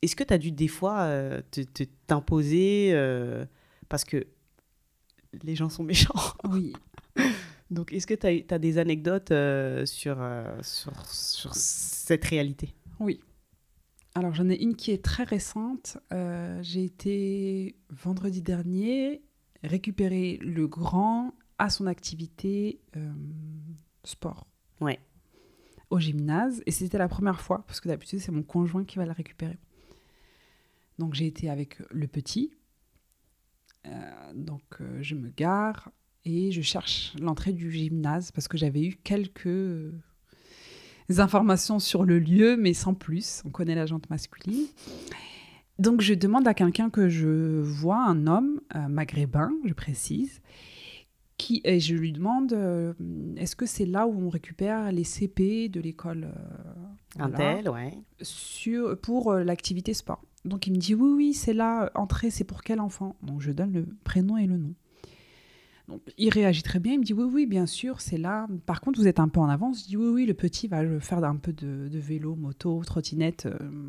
est-ce que tu as dû des fois t'imposer parce que les gens sont méchants? Oui. Donc, est-ce que tu as des anecdotes sur cette réalité? Oui. Alors, j'en ai une qui est très récente. J'ai été, vendredi dernier, récupérer le grand à son activité sport. Ouais. Au gymnase. Et c'était la première fois, parce que d'habitude, c'est mon conjoint qui va le récupérer. Donc, j'ai été avec le petit. Je me gare et je cherche l'entrée du gymnase parce que j'avais eu quelques informations sur le lieu, mais sans plus. On connaît la jante masculine. Donc, je demande à quelqu'un que je vois, un homme maghrébin, je précise, et je lui demande est-ce que c'est là où on récupère les CP de l'école Intel, ouais. pour l'activité sport. Donc, il me dit oui, c'est là, entrée, c'est pour quel enfant? Donc, je donne le prénom et le nom. Donc, il réagit très bien, il me dit oui, bien sûr, c'est là. Par contre, vous êtes un peu en avance. Je dis oui, le petit va faire un peu de vélo, moto, trottinette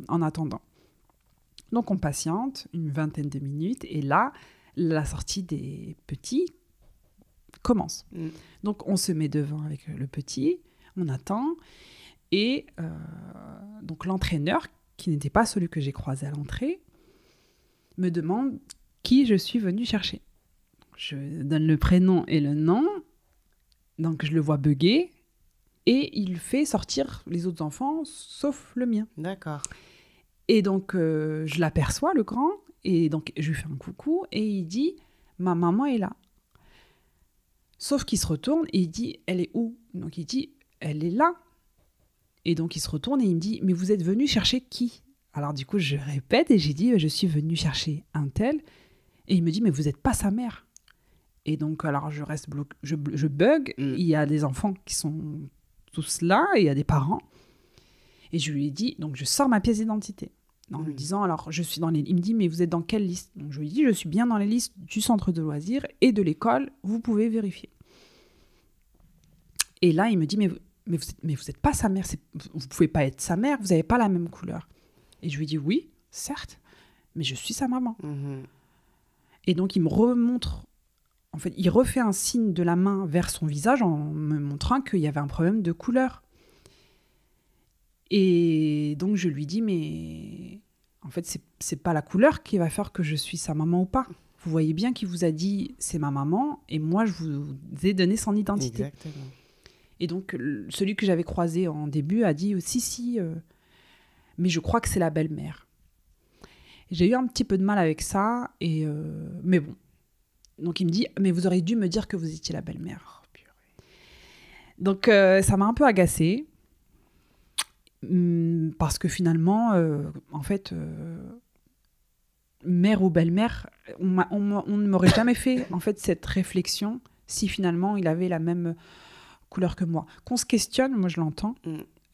en attendant. Donc, on patiente une vingtaine de minutes et là, la sortie des petits commence. Donc, on se met devant avec le petit, on attend et donc l'entraîneur, qui n'était pas celui que j'ai croisé à l'entrée, me demande qui je suis venue chercher. Je donne le prénom et le nom, donc je le vois bugger, et il fait sortir les autres enfants, sauf le mien. D'accord. Et donc, je l'aperçois, le grand, et donc je lui fais un coucou, et il dit « Ma maman est là ». Sauf qu'il se retourne, et il dit « Elle est où ?» Donc il dit « Elle est là ». Et donc il se retourne, et il me dit « Mais vous êtes venu chercher qui ?» Alors du coup, je répète, et j'ai dit « Je suis venu chercher un tel ». Et il me dit « Mais vous n'êtes pas sa mère ». Et donc, alors, je reste bloqué, je bug. Il y a des enfants qui sont tous là, et il y a des parents. Et je lui ai dit, donc je sors ma pièce d'identité. En lui disant, alors, je suis dans les... Il me dit, mais vous êtes dans quelle liste? Donc, je lui ai dit, je suis bien dans les listes du centre de loisirs et de l'école, vous pouvez vérifier. Et là, il me dit, mais vous êtes pas sa mère, vous pouvez pas être sa mère, vous n'avez pas la même couleur. Et je lui ai dit, oui, certes, mais je suis sa maman. Et donc, il me remontre... En fait, il refait un signe de la main vers son visage en me montrant qu'il y avait un problème de couleur. Et donc, je lui dis, mais en fait, c'est pas la couleur qui va faire que je suis sa maman ou pas. Vous voyez bien qu'il vous a dit, c'est ma maman, et moi, je vous ai donné son identité. Exactement. Et donc, celui que j'avais croisé en début a dit, si, mais je crois que c'est la belle-mère. J'ai eu un petit peu de mal avec ça, mais bon. Donc, il me dit, mais vous auriez dû me dire que vous étiez la belle-mère. Donc, ça m'a un peu agacée. Parce que finalement, en fait, mère ou belle-mère, on ne m'aurait jamais fait en fait, cette réflexion si finalement il avait la même couleur que moi. Qu'on se questionne, moi je l'entends.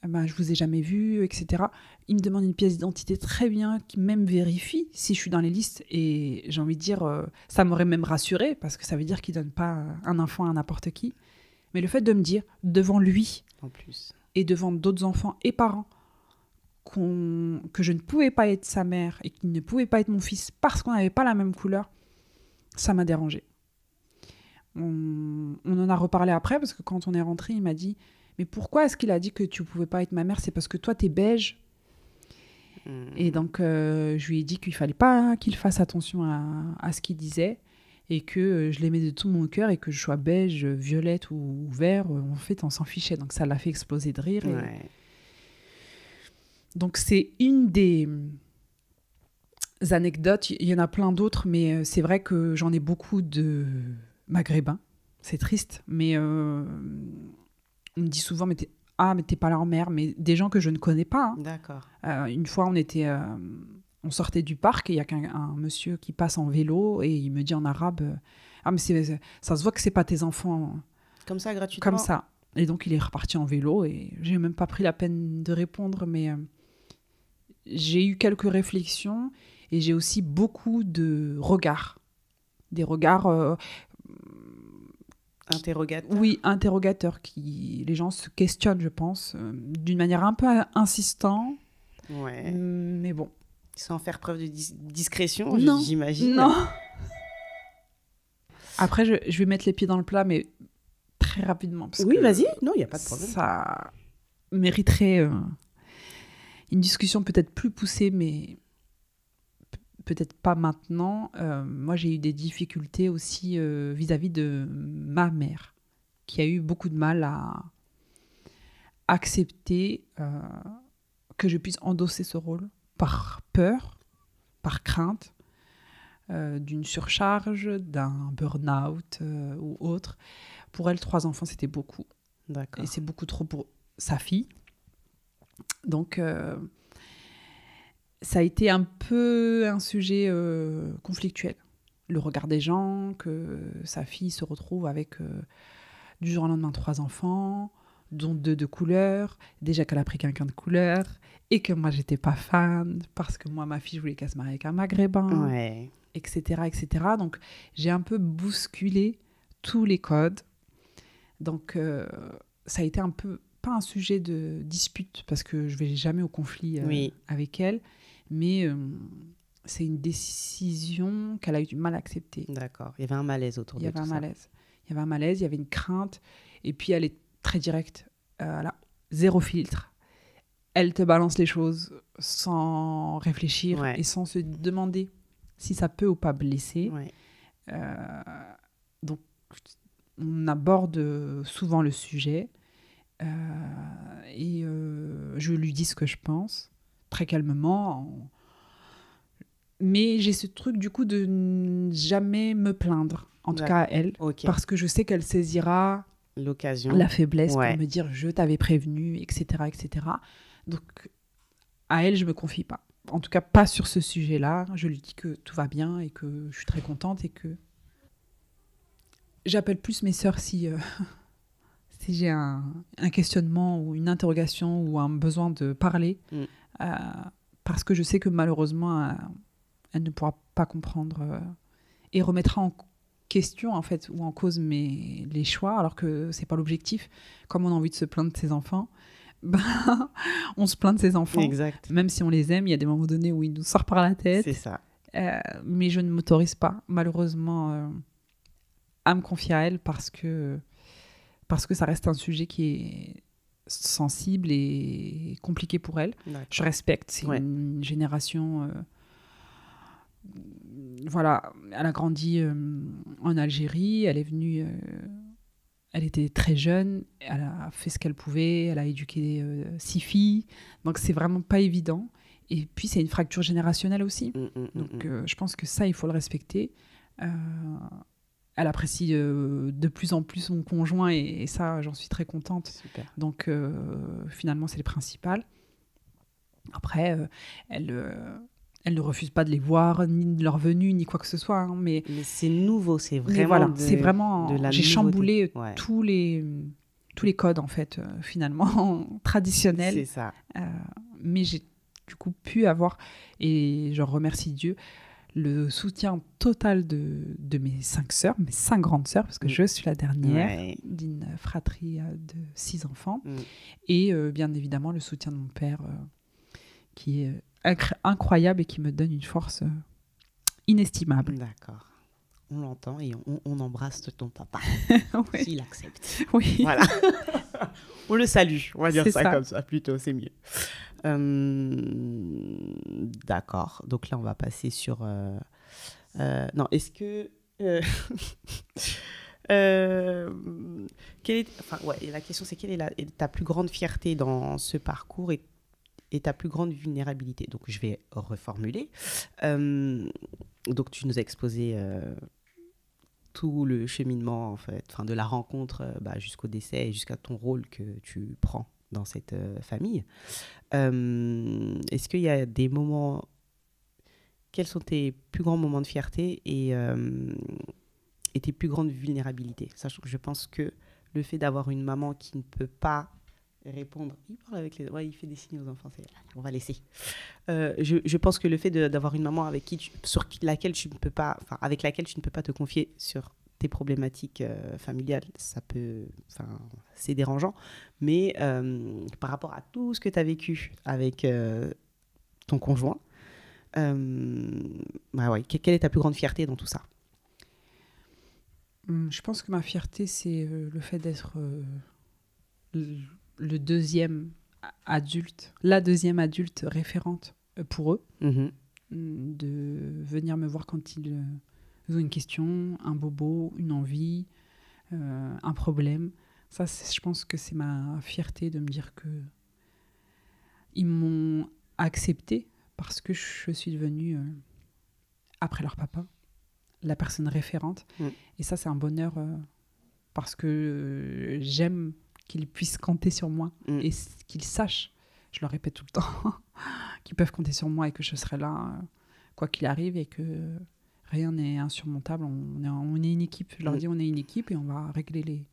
Je vous ai jamais vu, etc. Il me demande une pièce d'identité très bien, qui même vérifie si je suis dans les listes. Et j'ai envie de dire, ça m'aurait même rassurée, parce que ça veut dire qu'il donne pas un enfant à n'importe qui. Mais le fait de me dire, devant lui, en plus, et devant d'autres enfants et parents, que je ne pouvais pas être sa mère et qu'il ne pouvait pas être mon fils parce qu'on n'avait pas la même couleur, ça m'a dérangée. On en a reparlé après, parce que quand on est rentré, il m'a dit... Mais pourquoi est-ce qu'il a dit que tu ne pouvais pas être ma mère? C'est parce que toi, t'es beige. Et donc, je lui ai dit qu'il ne fallait pas qu'il fasse attention à ce qu'il disait et que je l'aimais de tout mon cœur et que je sois beige, violette ou vert, en fait, on s'en fichait. Donc, ça l'a fait exploser de rire. Ouais. Donc, c'est une des anecdotes. Il y en a plein d'autres, mais c'est vrai que j'en ai beaucoup de maghrébins. C'est triste, mais... on me dit souvent, mais t'es pas leur mère, mais des gens que je ne connais pas. Hein. D'accord. Une fois, on sortait du parc et il y a un monsieur qui passe en vélo et il me dit en arabe, mais ça se voit que c'est pas tes enfants. Comme ça, gratuitement. Comme ça. Et donc il est reparti en vélo et j'ai même pas pris la peine de répondre, mais j'ai eu quelques réflexions et j'ai aussi beaucoup de regards, des regards. Interrogateur. Oui, interrogateur. Les gens se questionnent, je pense, d'une manière un peu insistante. Ouais. Mais bon. Sans faire preuve de discrétion, Non. j'imagine. Non. Après, je vais mettre les pieds dans le plat, mais très rapidement. Parce Oui, que vas-y. Non, il n'y a pas de problème. Ça mériterait une discussion peut-être plus poussée, mais peut-être pas maintenant. Moi, j'ai eu des difficultés aussi vis-à-vis de ma mère, qui a eu beaucoup de mal à accepter que je puisse endosser ce rôle par peur, par crainte d'une surcharge, d'un burn-out ou autre. Pour elle, 3 enfants, c'était beaucoup. D'accord. Et c'est beaucoup trop pour sa fille. Donc, ça a été un peu un sujet conflictuel. Le regard des gens, que sa fille se retrouve avec du jour au lendemain 3 enfants, dont 2 de couleur, déjà qu'elle a pris quelqu'un de couleur, et que moi, j'étais pas fan, parce que moi, ma fille, je voulais qu'elle se marie avec un maghrébin, Ouais. etc., etc. Donc, j'ai un peu bousculé tous les codes. Donc, ça a été un peu, pas un sujet de dispute, parce que je vais jamais au conflit Oui. avec elle, mais c'est une décision qu'elle a eu du mal à accepter. D'accord. Il y avait un malaise autour Il y de avait tout un ça. malaise. Il y avait un malaise, il y avait une crainte, et puis elle est très directe. Elle a 0 filtre. Elle te balance les choses sans réfléchir Ouais. et sans se demander si ça peut ou pas blesser. Ouais. Donc, on aborde souvent le sujet et je lui dis ce que je pense, très calmement. Mais j'ai ce truc, du coup, de jamais me plaindre, en tout cas à elle, parce que je sais qu'elle saisira l'occasion, la faiblesse ouais, pour me dire « je t'avais prévenu », etc., etc. Donc, à elle, je me confie pas. En tout cas, pas sur ce sujet-là. Je lui dis que tout va bien et que je suis très contente et que j'appelle plus mes sœurs si j'ai un questionnement ou une interrogation ou un besoin de parler, parce que je sais que malheureusement, elle ne pourra pas comprendre et remettra en question en fait ou en cause les choix, alors que c'est pas l'objectif. Comme on a envie de se plaindre de ses enfants, ben, on se plaint de ses enfants. Exact. Même si on les aime, il y a des moments donnés où ils nous sortent par la tête. C'est ça. Mais je ne m'autorise pas, malheureusement, à me confier à elle parce que ça reste un sujet qui est sensible et compliqué pour elle. D'accord. Je respecte, c'est une génération... voilà, elle a grandi en Algérie, elle est venue... elle était très jeune, elle a fait ce qu'elle pouvait, elle a éduqué 6 filles, donc c'est vraiment pas évident. Et puis c'est une fracture générationnelle aussi, donc je pense que ça, il faut le respecter. Elle apprécie de plus en plus son conjoint et ça, j'en suis très contente. Super. Donc finalement, c'est le principal. Après, elle ne refuse pas de les voir, ni de leur venue, ni quoi que ce soit. Hein, mais c'est nouveau, c'est vraiment, voilà, c'est vraiment de la j'ai chamboulé ouais. tous les codes, en fait, finalement, traditionnels. C'est ça. Mais j'ai du coup pu avoir, et je remercie Dieu, le soutien total de mes 5 sœurs, mes 5 grandes sœurs, parce que je suis la dernière d'une fratrie de 6 enfants. Et bien évidemment, le soutien de mon père, qui est incroyable et qui me donne une force inestimable. D'accord. On l'entend et on embrasse ton papa, oui. s'il accepte. Oui. Voilà. On le salue, on va dire ça comme ça plutôt, c'est mieux. D'accord. Donc là, on va passer sur... non, est-ce que... la question, c'est quelle est ta plus grande fierté dans ce parcours et ta plus grande vulnérabilité? Donc, je vais reformuler. Donc, tu nous as exposé tout le cheminement, en fait, de la rencontre jusqu'au décès et jusqu'à ton rôle que tu prends dans cette famille. Est-ce qu'il y a des moments... Quels sont tes plus grands moments de fierté et tes plus grandes vulnérabilités? Sachant que je pense que le fait d'avoir une maman qui ne peut pas répondre... Il parle avec les... Ouais, il fait des signes aux enfants. On va laisser. Je pense que le fait d'avoir une maman avec laquelle tu ne peux pas te confier sur tes problématiques familiales, c'est dérangeant. Mais par rapport à tout ce que tu as vécu avec ton conjoint, Ouais. Quelle est ta plus grande fierté dans tout ça? Je pense que ma fierté, c'est le fait d'être le deuxième adulte, la deuxième adulte référente pour eux, de venir me voir quand ils ont une question, un bobo, une envie, un problème. Ça, je pense que c'est ma fierté de me dire que ils m'ont accepté parce que je suis devenue, après leur papa, la personne référente. Et ça, c'est un bonheur parce que j'aime qu'ils puissent compter sur moi et qu'ils sachent, je leur répète tout le temps, qu'ils peuvent compter sur moi et que je serai là quoi qu'il arrive et que rien n'est insurmontable. On est une équipe. Je leur dis on est une équipe et on va régler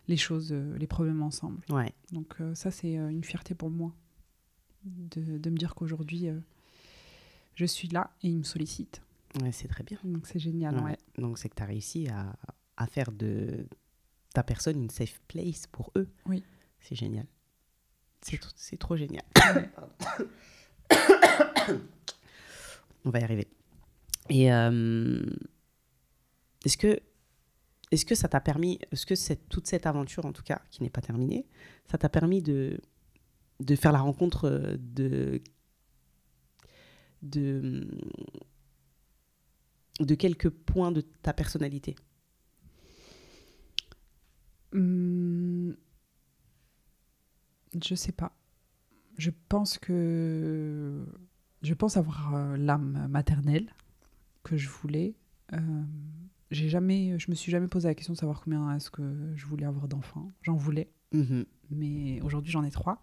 les choses, les problèmes ensemble. Ouais. Donc ça, c'est une fierté pour moi de me dire qu'aujourd'hui, je suis là et ils me sollicitent. Ouais, c'est très bien. Donc c'est génial. Ouais. Donc c'est que tu as réussi à faire de ta personne une safe place pour eux. Oui. C'est génial. C'est trop génial. Ouais. On va y arriver. Et est-ce que ça t'a permis, toute cette aventure, en tout cas, qui n'est pas terminée, ça t'a permis de faire la rencontre de quelques points de ta personnalité? Je sais pas. Je pense avoir l'âme maternelle que je voulais. Je me suis jamais posé la question de savoir combien est-ce que je voulais avoir d'enfants. J'en voulais, mais aujourd'hui j'en ai 3.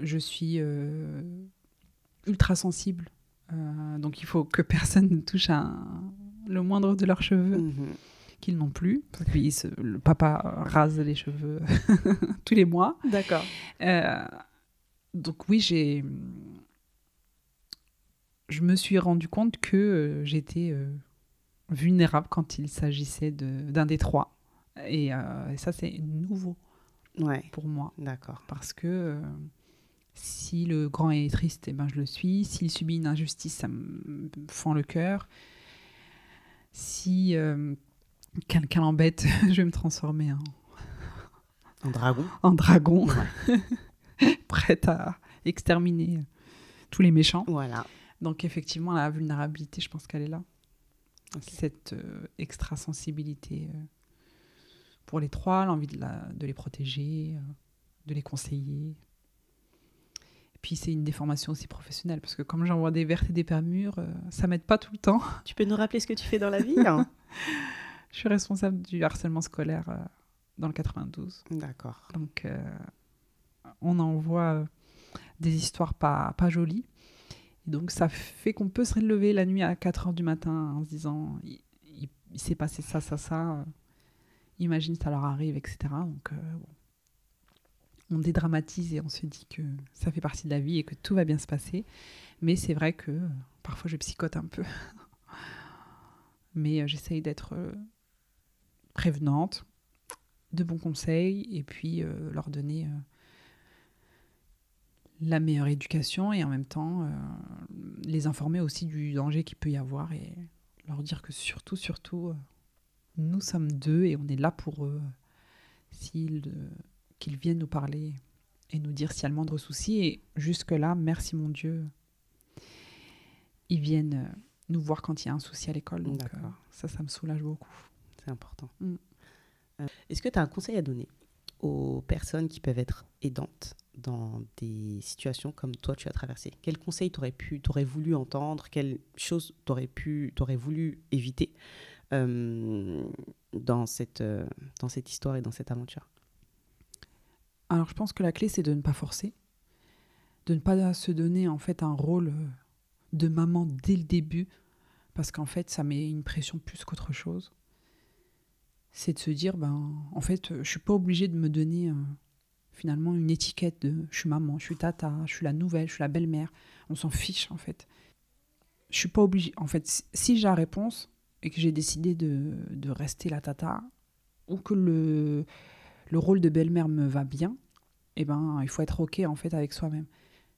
Je suis ultra sensible, donc il faut que personne ne touche le moindre de leurs cheveux qu'ils n'ont plus, parce que le papa rase les cheveux tous les mois. D'accord. Donc oui, je me suis rendu compte que j'étais vulnérable quand il s'agissait d'un des 3. Et ça, c'est nouveau pour moi. D'accord. Parce que si le grand est triste, eh ben, je le suis. S'il subit une injustice, ça me fend le cœur. Si quelqu'un l'embête, je vais me transformer en dragon. En dragon. Ouais. Prête à exterminer tous les méchants. Voilà. Donc effectivement, la vulnérabilité, je pense qu'elle est là. Okay. Cette extra-sensibilité pour les 3, l'envie de les protéger, de les conseiller. Et puis c'est une déformation aussi professionnelle, parce que comme j'envoie des vertes et des pas mûres, ça m'aide pas tout le temps. Tu peux nous rappeler ce que tu fais dans la vie, hein? Je suis responsable du harcèlement scolaire dans le 92. D'accord. Donc on envoie des histoires pas jolies. Et donc ça fait qu'on peut se lever la nuit à 4h du matin en se disant il s'est passé ça. Imagine ça leur arrive, etc. Donc bon. On dédramatise et on se dit que ça fait partie de la vie et que tout va bien se passer. Mais c'est vrai que parfois je psychote un peu. Mais j'essaye d'être prévenante, de bons conseils et puis leur donner la meilleure éducation et en même temps les informer aussi du danger qu'il peut y avoir et leur dire que surtout, nous sommes 2 et on est là pour eux qu'ils viennent nous parler et nous dire s'il y a le moindre souci. Et jusque-là, merci mon Dieu, ils viennent nous voir quand il y a un souci à l'école. Donc ça me soulage beaucoup. C'est important. Est-ce que tu as un conseil à donner aux personnes qui peuvent être aidantes dans des situations comme toi tu as traversé? Quel conseil t'aurais voulu entendre? Quelle chose t'aurais voulu éviter dans cette histoire et dans cette aventure? Alors je pense que la clé, c'est de ne pas forcer, de ne pas se donner en fait un rôle de maman dès le début, parce qu'en fait ça met une pression plus qu'autre chose. C'est de se dire en fait je suis pas obligée de me donner finalement une étiquette de je suis maman, je suis tata, je suis la nouvelle, je suis la belle-mère. On s'en fiche en fait. Je suis pas obligée. En fait, si j'ai la réponse et que j'ai décidé de rester la tata ou que le rôle de belle-mère me va bien, il faut être OK en fait avec soi-même.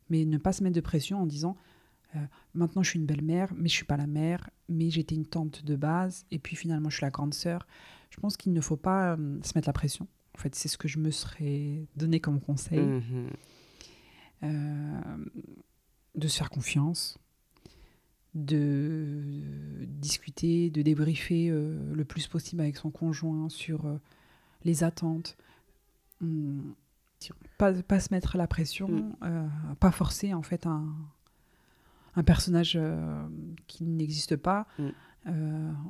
Mais ne pas se mettre de pression en disant maintenant je suis une belle-mère, mais je suis pas la mère, mais j'étais une tante de base, et puis finalement je suis la grande sœur. Je pense qu'il ne faut pas se mettre la pression. En fait, c'est ce que je me serais donné comme conseil. De se faire confiance, de discuter, de débriefer le plus possible avec son conjoint sur les attentes. Pas se mettre la pression, pas forcer en fait un personnage qui n'existe pas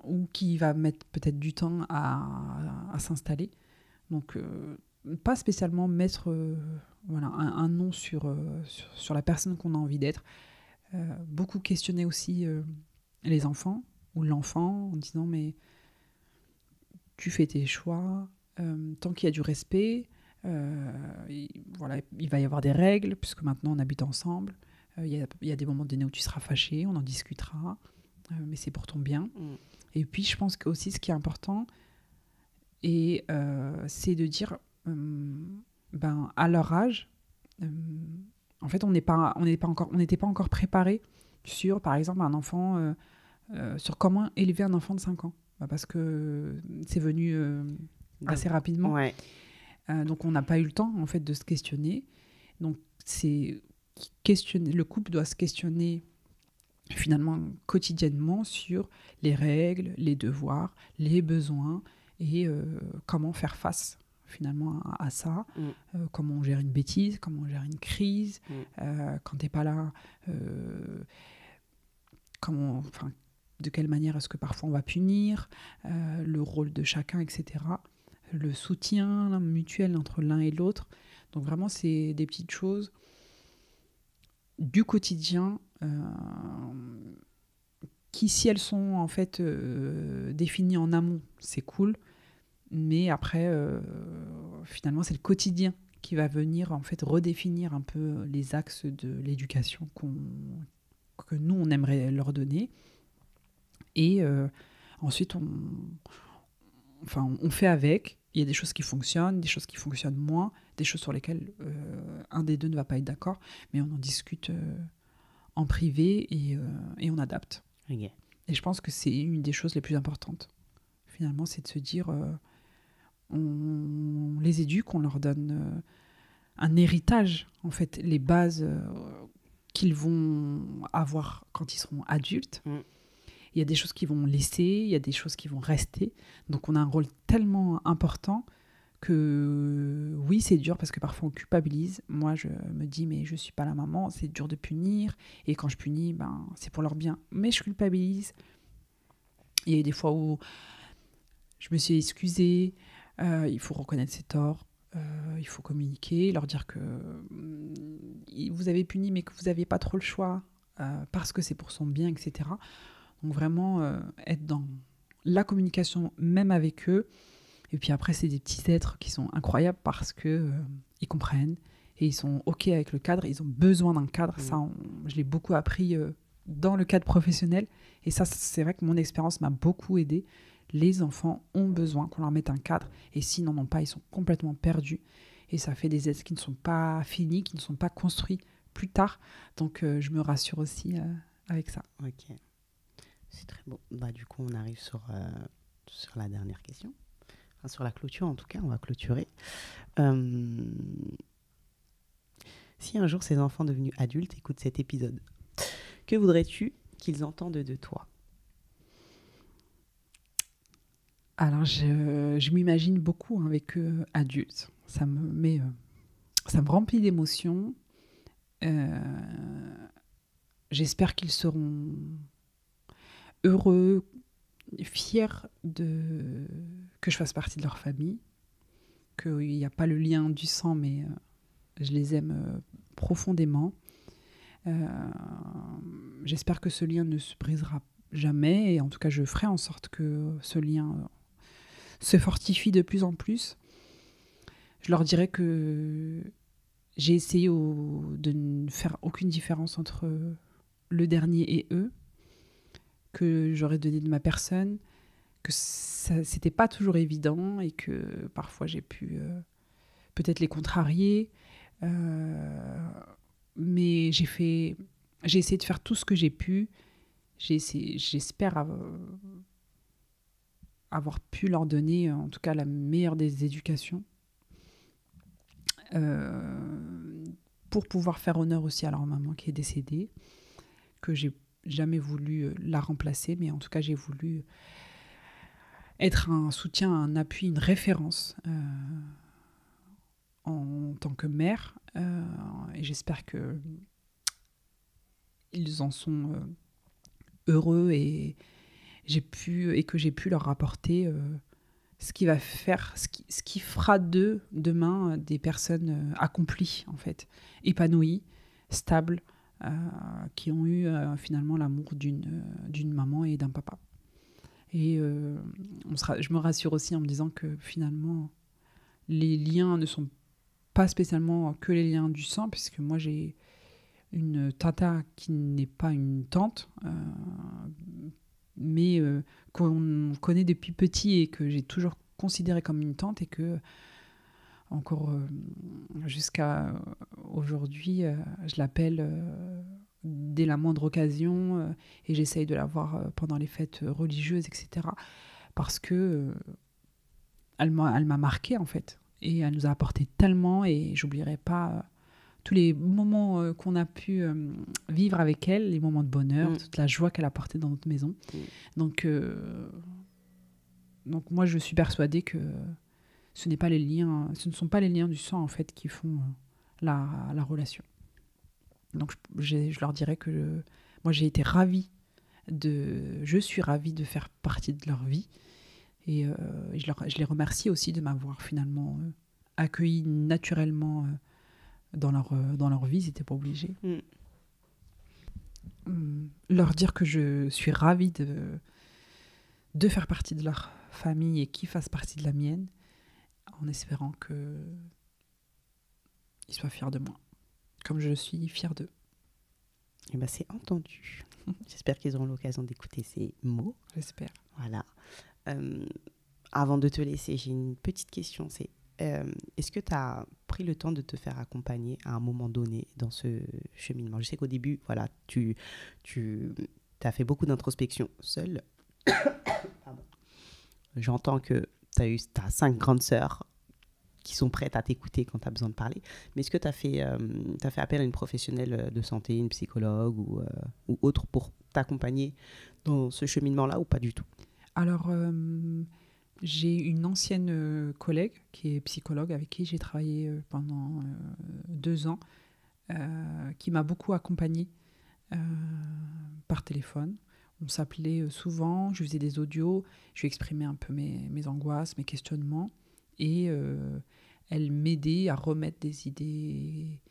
ou qui va mettre peut-être du temps à s'installer. Donc, pas spécialement mettre un nom sur la personne qu'on a envie d'être. Beaucoup questionner aussi les enfants ou l'enfant en disant mais tu fais tes choix, tant qu'il y a du respect, il va y avoir des règles puisque maintenant on habite ensemble. Il y a des moments donnés où tu seras fâché, on en discutera, mais c'est pour ton bien. Et puis je pense que aussi ce qui est important, c'est de dire à leur âge, en fait on n'était pas encore préparé sur par exemple un enfant, sur comment élever un enfant de 5 ans, parce que c'est venu assez rapidement. Ouais. Donc on n'a pas eu le temps en fait de se questionner. Donc le couple doit se questionner finalement quotidiennement sur les règles, les devoirs, les besoins et comment faire face finalement à ça, comment on gère une bêtise, comment on gère une crise, quand t'es pas là, de quelle manière est-ce que parfois on va punir, le rôle de chacun, etc. Le soutien mutuel entre l'un et l'autre. Donc vraiment, c'est des petites choses du quotidien qui, si elles sont en fait définies en amont, c'est cool. Mais après, finalement, c'est le quotidien qui va venir en fait redéfinir un peu les axes de l'éducation que nous, on aimerait leur donner. Et ensuite, on fait avec. Il y a des choses qui fonctionnent, des choses qui fonctionnent moins, des choses sur lesquelles un des deux ne va pas être d'accord, mais on en discute en privé et on adapte. Okay. Et je pense que c'est une des choses les plus importantes. Finalement, c'est de se dire, on les éduque, on leur donne un héritage, en fait, les bases qu'ils vont avoir quand ils seront adultes. Il y a des choses qui vont laisser, il y a des choses qui vont rester. Donc on a un rôle tellement important que oui, c'est dur parce que parfois on culpabilise. Moi, je me dis, mais je ne suis pas la maman, c'est dur de punir. Et quand je punis, c'est pour leur bien. Mais je culpabilise. Il y a eu des fois où je me suis excusée. Il faut reconnaître ses torts. Il faut communiquer, leur dire que vous avez puni, mais que vous n'avez pas trop le choix parce que c'est pour son bien, etc. Donc vraiment être dans la communication même avec eux. Et puis après, c'est des petits êtres qui sont incroyables parce que ils comprennent et ils sont OK avec le cadre. Ils ont besoin d'un cadre. Ça, je l'ai beaucoup appris dans le cadre professionnel. Et ça, c'est vrai que mon expérience m'a beaucoup aidée. Les enfants ont besoin qu'on leur mette un cadre. Et s'ils n'en ont pas, ils sont complètement perdus. Et ça fait des êtres qui ne sont pas finis, qui ne sont pas construits plus tard. Donc je me rassure aussi avec ça. Ok. C'est très bon. Du coup, on arrive sur la dernière question. Enfin, sur la clôture, en tout cas, on va clôturer. Si un jour ces enfants devenus adultes écoutent cet épisode, que voudrais-tu qu'ils entendent de toi ? Alors, je m'imagine beaucoup avec eux adultes. Ça me remplit d'émotions. J'espère qu'ils seront heureux, fiers que je fasse partie de leur famille, qu'il n'y a pas le lien du sang, mais je les aime profondément. J'espère que ce lien ne se brisera jamais, et en tout cas je ferai en sorte que ce lien se fortifie de plus en plus. Je leur dirai que j'ai essayé de ne faire aucune différence entre le dernier et eux, que j'aurais donné de ma personne, que c'était pas toujours évident et que parfois j'ai pu peut-être les contrarier, Mais j'ai essayé de faire tout ce que j'ai pu. J'espère avoir pu leur donner, en tout cas, la meilleure des éducations. Pour pouvoir faire honneur aussi à leur maman qui est décédée, que j'ai jamais voulu la remplacer, mais en tout cas, j'ai voulu être un soutien, un appui, une référence en tant que mère. Et j'espère que ils en sont heureux et que j'ai pu leur apporter ce qui va faire, ce qui fera d'eux demain des personnes accomplies en fait, épanouies, stables, qui ont eu finalement l'amour d'une maman et d'un papa. Et je me rassure aussi en me disant que finalement les liens ne sont pas spécialement que les liens du sang, puisque moi j'ai une tata qui n'est pas une tante, mais qu'on connaît depuis petit et que j'ai toujours considérée comme une tante, et que encore jusqu'à aujourd'hui, je l'appelle dès la moindre occasion, et j'essaye de la voir pendant les fêtes religieuses, etc. Parce que elle m'a marquée en fait, et elle nous a apporté tellement, et j'oublierai pas tous les moments qu'on a pu vivre avec elle, les moments de bonheur, toute la joie qu'elle a apportée dans notre maison. Donc moi, je suis persuadée que ce ne sont pas les liens du sang en fait qui font la relation. Donc je leur dirais que moi je suis ravie de faire partie de leur vie, et je les remercie aussi de m'avoir finalement accueilli naturellement dans leur vie, ils n'étaient pas obligés. Leur dire que je suis ravie de faire partie de leur famille et qu'ils fassent partie de la mienne, en espérant qu'ils soient fiers de moi, comme je suis fière d'eux. Et ben c'est entendu. J'espère qu'ils auront l'occasion d'écouter ces mots. J'espère. Voilà. Avant de te laisser, j'ai une petite question. C'est est-ce que tu as pris le temps de te faire accompagner à un moment donné dans ce cheminement? Je sais qu'au début, voilà, tu as fait beaucoup d'introspection seule. Pardon. J'entends que tu as 5 grandes sœurs qui sont prêtes à t'écouter quand tu as besoin de parler. Mais est-ce que tu as fait appel à une professionnelle de santé, une psychologue ou autre pour t'accompagner dans ce cheminement-là, ou pas du tout? Alors, j'ai une ancienne collègue qui est psychologue, avec qui j'ai travaillé pendant 2 ans, qui m'a beaucoup accompagnée par téléphone. On s'appelait souvent, je faisais des audios, je lui exprimais un peu mes angoisses, mes questionnements, et elle m'aidait à remettre des idées,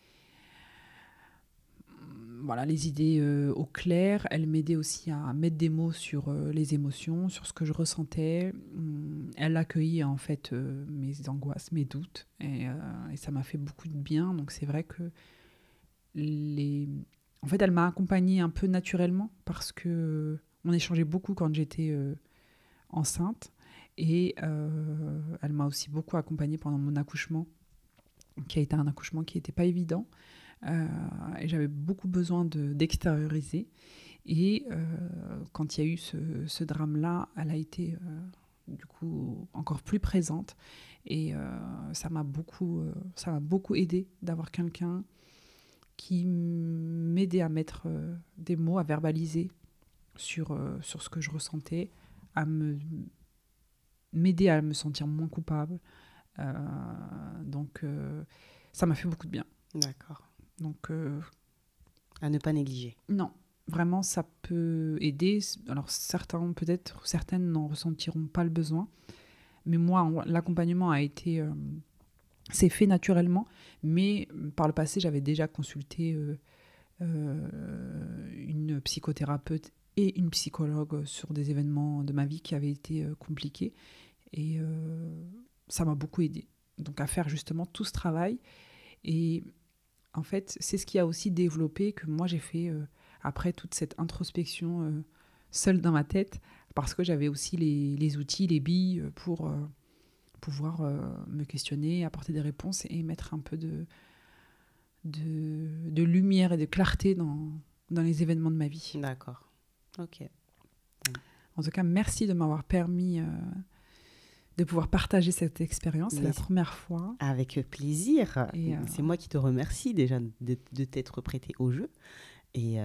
les idées au clair. Elle m'aidait aussi à mettre des mots sur les émotions, sur ce que je ressentais. Elle accueillait en fait mes angoisses, mes doutes, et ça m'a fait beaucoup de bien. Donc c'est vrai que en fait, elle m'a accompagnée un peu naturellement, parce que on échangeait beaucoup quand j'étais enceinte, et elle m'a aussi beaucoup accompagnée pendant mon accouchement, qui a été un accouchement qui n'était pas évident, et j'avais beaucoup besoin d'extérioriser. Et quand il y a eu ce drame-là, elle a été du coup encore plus présente, et ça m'a beaucoup aidée d'avoir quelqu'un qui m'aidait à mettre des mots, à verbaliser sur ce que je ressentais, à m'aider à me sentir moins coupable. Donc ça m'a fait beaucoup de bien. D'accord. Donc à ne pas négliger. Non, vraiment ça peut aider. Alors certaines n'en ressentiront pas le besoin, mais moi l'accompagnement s'est fait naturellement, mais par le passé j'avais déjà consulté une psychothérapeute et une psychologue sur des événements de ma vie qui avaient été compliqués, et ça m'a beaucoup aidée donc à faire justement tout ce travail. Et en fait c'est ce qui a aussi développé que moi j'ai fait après toute cette introspection seule dans ma tête, parce que j'avais aussi les outils, les billes pour pouvoir me questionner, apporter des réponses et mettre un peu de lumière et de clarté dans les événements de ma vie. D'accord. Ok. En tout cas, merci de m'avoir permis de pouvoir partager cette expérience. C'est la première fois. Avec plaisir. Et c'est moi qui te remercie déjà de t'être prêté au jeu. Et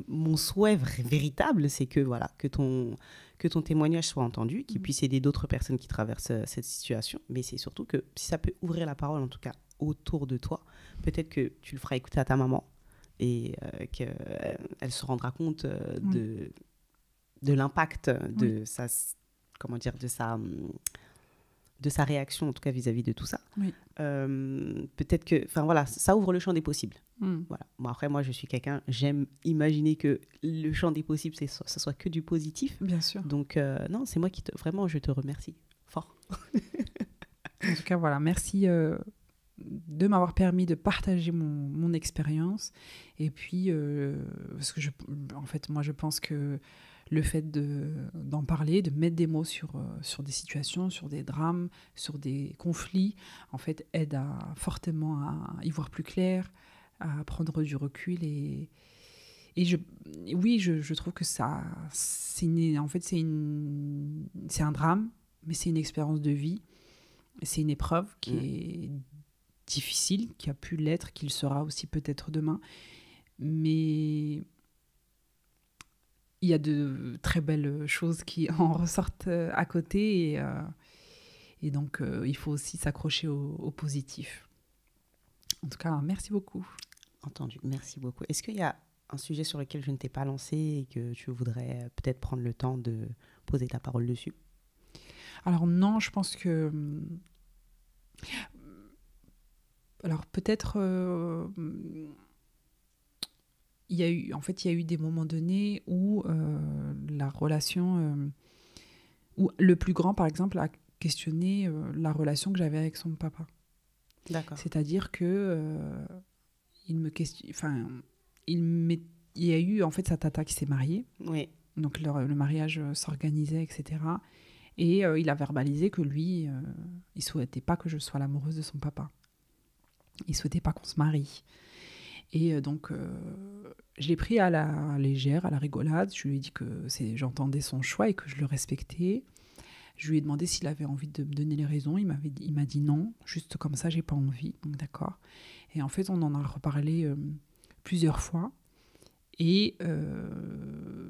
mon souhait véritable, c'est que, voilà, que ton témoignage soit entendu, qu'il puisse aider d'autres personnes qui traversent cette situation. Mais c'est surtout que si ça peut ouvrir la parole, en tout cas autour de toi, peut-être que tu le feras écouter à ta maman et qu'elle se rendra compte de l'impact de sa... Comment dire, de sa réaction, en tout cas vis-à-vis de tout ça. Oui. Peut-être que, enfin voilà, ça ouvre le champ des possibles. Voilà. Bon, après, moi, je suis quelqu'un, j'aime imaginer que le champ des possibles, ça soit que du positif. Bien sûr. Donc, non, c'est moi vraiment, je te remercie fort. En tout cas, voilà, merci de m'avoir permis de partager mon expérience. Et puis, parce que en fait, moi, je pense que le fait d'en parler, de mettre des mots sur des situations, sur des drames, sur des conflits, en fait, aide fortement à y voir plus clair, à prendre du recul. Et je trouve que ça, c'est un drame, mais c'est une expérience de vie. C'est une épreuve qui est difficile, qui a pu l'être, qui le sera aussi peut-être demain. Mais il y a de très belles choses qui en ressortent à côté et donc il faut aussi s'accrocher au positif. En tout cas, merci beaucoup. Entendu, merci beaucoup. Est-ce qu'il y a un sujet sur lequel je ne t'ai pas lancé et que tu voudrais peut-être prendre le temps de poser ta parole dessus ? Alors non, je pense que... Alors peut-être... Il y a eu des moments donnés où la relation... où le plus grand, par exemple, a questionné la relation que j'avais avec son papa. D'accord. C'est-à-dire que il me questionne... Enfin, il y a eu, en fait, sa tata qui s'est mariée. Oui. Donc le mariage s'organisait, etc. Et il a verbalisé que lui, il souhaitait pas que je sois l'amoureuse de son papa. Il souhaitait pas qu'on se marie. Et donc, je l'ai pris à la légère, à la rigolade. Je lui ai dit que j'entendais son choix et que je le respectais. Je lui ai demandé s'il avait envie de me donner les raisons. Il m'a dit non, juste comme ça, j'ai pas envie. Donc d'accord. Et en fait, on en a reparlé plusieurs fois. Et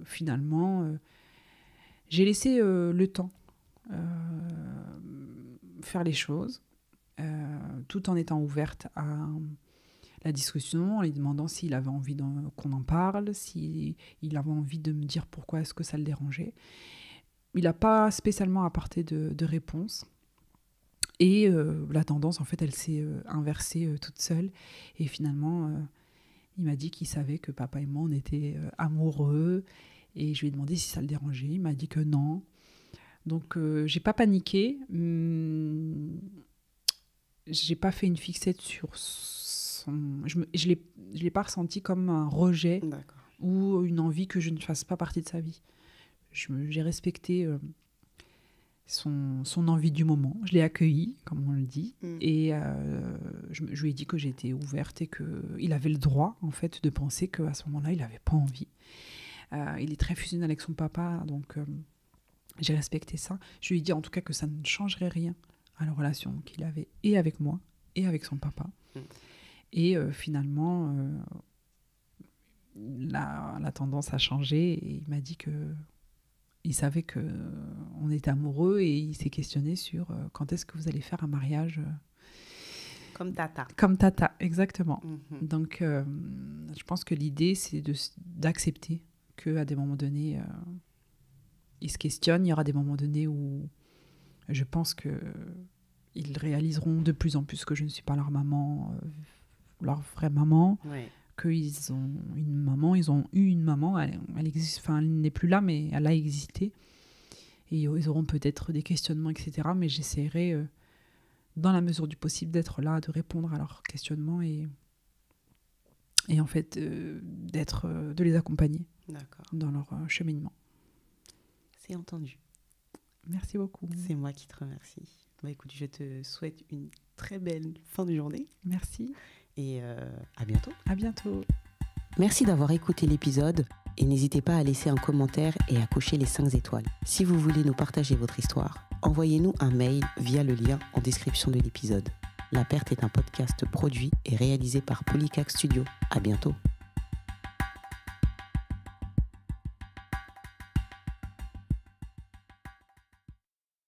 finalement, j'ai laissé le temps faire les choses, tout en étant ouverte à la discussion, en lui demandant s'il avait envie qu'on en parle, s'il avait envie de me dire pourquoi est-ce que ça le dérangeait. Il n'a pas spécialement apporté de réponse. Et la tendance, en fait, elle s'est inversée toute seule. Et finalement, il m'a dit qu'il savait que papa et moi, on était amoureux. Et je lui ai demandé si ça le dérangeait. Il m'a dit que non. Donc, j'ai pas paniqué. J'ai pas fait une fixette sur je l'ai pas ressenti comme un rejet. D'accord. Ou une envie que je ne fasse pas partie de sa vie. J'ai respecté son envie du moment. Je l'ai accueilli, comme on le dit. Et je lui ai dit que j'étais ouverte et qu'il avait le droit, en fait, de penser qu'à ce moment-là, il n'avait pas envie. Il est très fusionnel avec son papa, donc j'ai respecté ça. Je lui ai dit en tout cas que ça ne changerait rien à la relation qu'il avait et avec moi et avec son papa. Et finalement, la tendance a changé et il m'a dit qu'il savait qu'on était amoureux et il s'est questionné sur quand est-ce que vous allez faire un mariage comme tata. Comme tata, exactement. Donc, je pense que l'idée, c'est d'accepter qu'à des moments donnés, ils se questionnent. Il y aura des moments donnés où je pense qu'ils réaliseront de plus en plus que je ne suis pas leur maman, leur vraie maman. Ouais. Qu'ils ont une maman, ils ont eu une maman, elle existe, enfin elle n'est plus là, mais elle a existé. Et ils auront peut-être des questionnements, etc. Mais j'essaierai, dans la mesure du possible, d'être là, de répondre à leurs questionnements et en fait, de les accompagner dans leur cheminement. C'est entendu. Merci beaucoup. C'est moi qui te remercie. Écoute, je te souhaite une très belle fin de journée. Merci. Et à bientôt. À bientôt. Merci d'avoir écouté l'épisode et n'hésitez pas à laisser un commentaire et à cocher les 5 étoiles. Si vous voulez nous partager votre histoire, envoyez-nous un mail via le lien en description de l'épisode. La Perte est un podcast produit et réalisé par Polycac Studio. À bientôt.